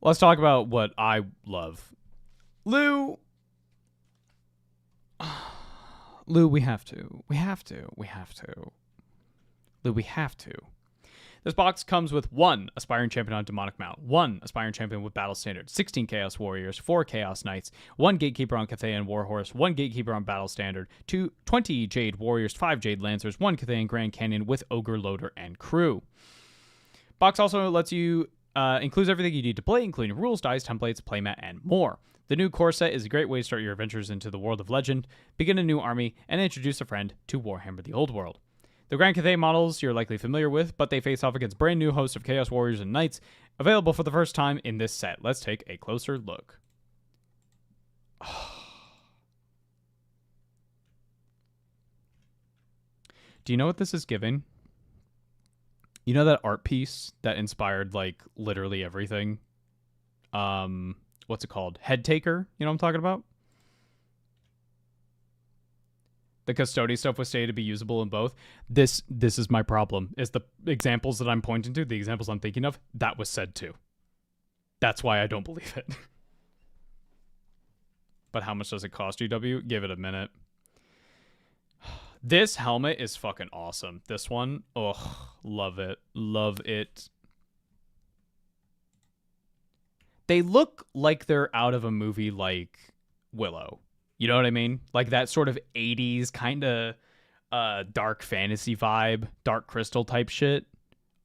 Let's talk about what I love. Lou, we have to. Lou, we have to. This box comes with 1 Aspiring Champion on Demonic Mount, 1 Aspiring Champion with Battle Standard, 16 Chaos Warriors, 4 Chaos Knights, 1 Gatekeeper on Cathayan Warhorse, 1 Gatekeeper on Battle Standard, 20 Jade Warriors, 5 Jade Lancers, 1 Cathayan Grand Canyon with Ogre Loader and crew. Box also lets you includes everything you need to play, including rules, dice, templates, playmat, and more. The new core set is a great way to start your adventures into the world of Legend, begin a new army, and introduce a friend to Warhammer the Old World. The Grand Cathay models you're likely familiar with, but they face off against brand new hosts of Chaos Warriors and Knights, available for the first time in this set. Let's take a closer look. Do you know what this is giving? You know that art piece that inspired literally everything? What's it called? Head Taker? You know what I'm talking about? The Custody stuff was stated to be usable in both. This is my problem. Is the examples that I'm pointing to, the examples I'm thinking of, that was said too. That's why I don't believe it. But how much does it cost, UW? Give it a minute. This helmet is fucking awesome. This one, oh, love it. Love it. They look like they're out of a movie like Willow. You know what I mean? Like that sort of 80s kind of dark fantasy vibe, Dark Crystal type shit.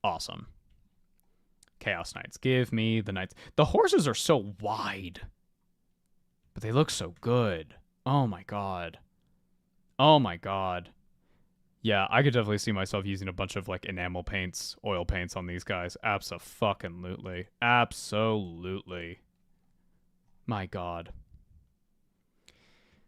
Awesome. Chaos Knights. Give me the Knights. The horses are so wide, but they look so good. Oh my god. Oh my god. Yeah, I could definitely see myself using a bunch of enamel paints, oil paints on these guys. Abso-fucking-lutely. Absolutely. My god.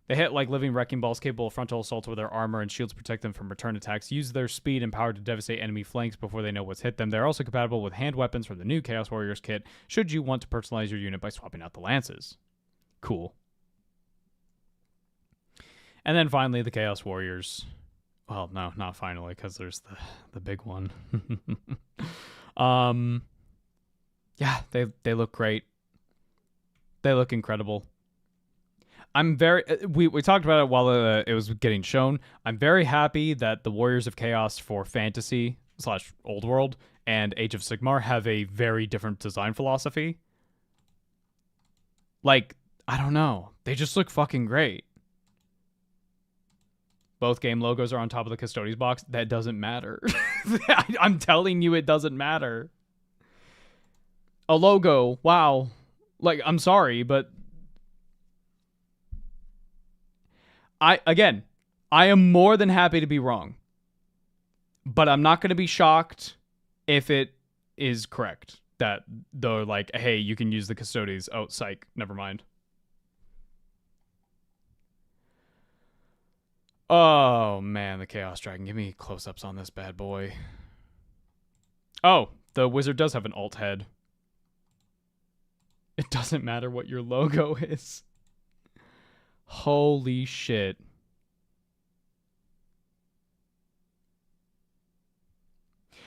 They hit like living wrecking balls capable of frontal assaults with their armor and shields protect them from return attacks. Use their speed and power to devastate enemy flanks before they know what's hit them. They're also compatible with hand weapons from the new Chaos Warriors kit, should you want to personalize your unit by swapping out the lances. Cool. And then finally, the Chaos Warriors. Well, no, not finally, because there's the big one. Yeah, they look great. They look incredible. I'm very... We talked about it while it was getting shown. I'm very happy that the Warriors of Chaos for Fantasy / Old World and Age of Sigmar have a very different design philosophy. Like, I don't know. They just look fucking great. Both game logos are on top of the Custodes box. That doesn't matter. I'm telling you, it doesn't matter. A logo, wow. Like, I'm sorry, but... I am more than happy to be wrong. But I'm not going to be shocked if it is correct. That they're like, hey, you can use the Custodes. Oh, psych. Never mind. Oh, man, the Chaos Dragon. Give me close-ups on this bad boy. Oh, the wizard does have an alt head. It doesn't matter what your logo is. Holy shit.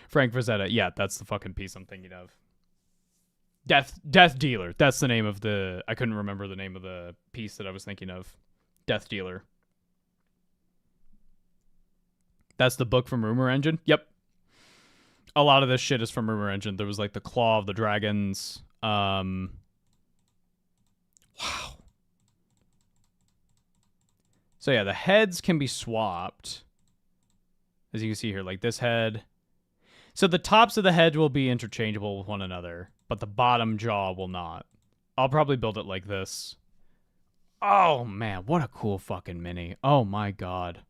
Frank Frazetta. Yeah, that's the fucking piece I'm thinking of. Death Dealer. That's the name of the... I couldn't remember the name of the piece that I was thinking of. Death Dealer. That's the book from Rumor Engine? Yep. A lot of this shit is from Rumor Engine. There was like the Claw of the Dragons. Wow. So yeah, the heads can be swapped. As you can see here, like this head. So the tops of the head will be interchangeable with one another, but the bottom jaw will not. I'll probably build it like this. Oh man, what a cool fucking mini. Oh my god.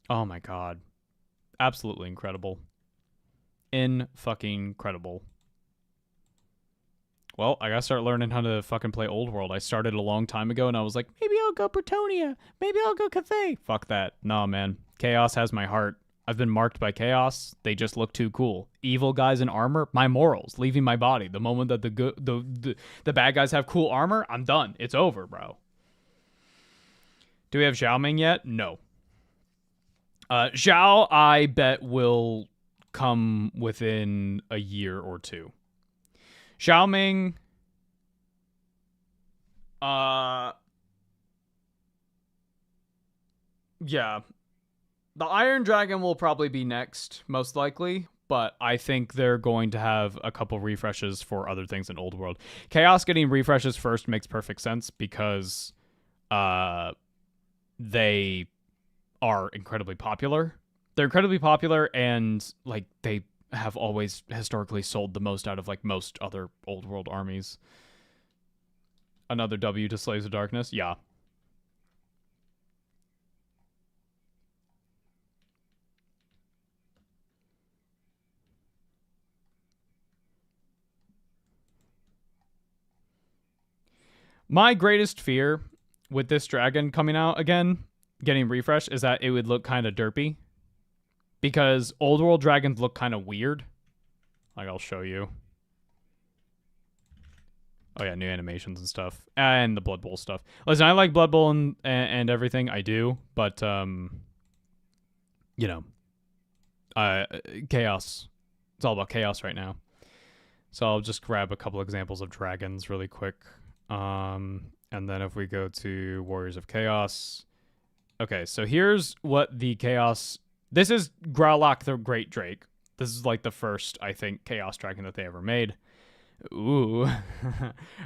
Oh my god. Absolutely incredible. In-fucking-credible. Well, I gotta start learning how to fucking play Old World. I started a long time ago, and I was like, maybe I'll go Bretonia. Maybe I'll go Cathay. Fuck that. Nah, man. Chaos has my heart. I've been marked by Chaos. They just look too cool. Evil guys in armor, my morals, leaving my body. The moment that the bad guys have cool armor, I'm done. It's over, bro. Do we have Xiaoming yet? No. Zhao, I bet, will come within a year or two. Xiaoming, yeah. The Iron Dragon will probably be next, most likely, but I think they're going to have a couple refreshes for other things in Old World. Chaos getting refreshes first makes perfect sense because they are incredibly popular. They're incredibly popular, and like they have always historically sold the most out of like most other Old World armies. Another W to Slaves of Darkness? Yeah. My greatest fear with this dragon coming out again, getting refreshed, is that it would look kind of derpy. Because Old World dragons look kind of weird. Like, I'll show you. Oh yeah, new animations and stuff. And the Blood Bowl stuff. Listen, I like Blood Bowl and everything. I do. But, you know. Chaos. It's all about chaos right now. So I'll just grab a couple examples of dragons really quick. And then if we go to Warriors of Chaos. Okay, so here's what the Chaos... This is Growlok the Great Drake. This is like the first, I think, Chaos Dragon that they ever made. Ooh.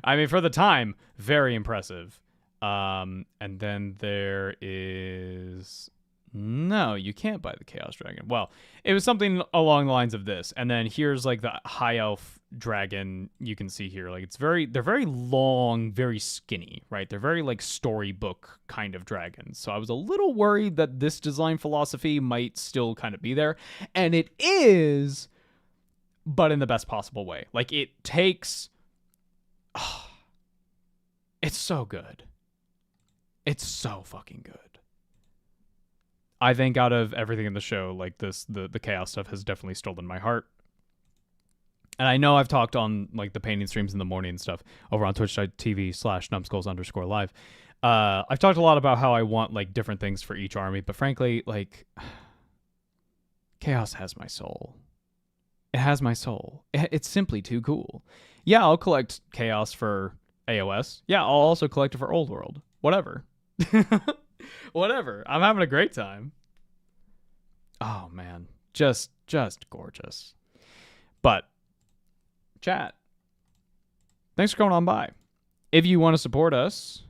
I mean, for the time, very impressive. And then there is... No, you can't buy the Chaos Dragon. Well, it was something along the lines of this. And then here's like the High Elf Dragon you can see here. Like they're very long, very skinny, right? They're very like storybook kind of dragons. So I was a little worried that this design philosophy might still kind of be there. And it is, but in the best possible way. Like it takes... Oh, it's so good. It's so fucking good. I think out of everything in the show, like this, the chaos stuff has definitely stolen my heart. And I know I've talked on like the painting streams in the morning and stuff over on twitch.tv/numbskulls_live. I've talked a lot about how I want like different things for each army, but frankly, like chaos has my soul. It has my soul. It's simply too cool. Yeah, I'll collect chaos for AOS. Yeah, I'll also collect it for Old World. Whatever. Whatever. I'm having a great time. Oh man, just gorgeous. But chat, thanks for coming on by. If you want to support us,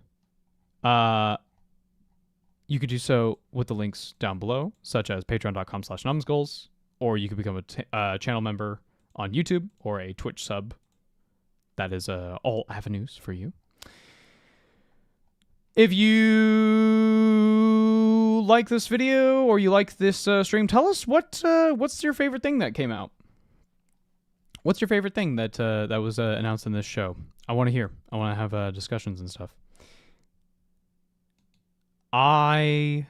you could do so with the links down below, such as patreon.com/numbskulls, or you could become a channel member on YouTube or a Twitch sub. That is all avenues for you. If you like this video or you like this stream, tell us what's your favorite thing that came out. What's your favorite thing that that was announced in this show? I want to hear. I want to have discussions and stuff. I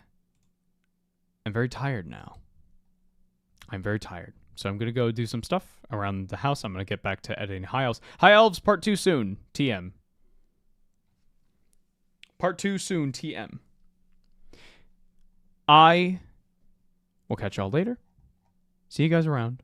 am very tired now. I'm very tired. So I'm gonna go do some stuff around the house. I'm gonna get back to editing High Elves. High Elves Part 2 soon. TM. Part 2 soon. TM. I will catch y'all later. See you guys around.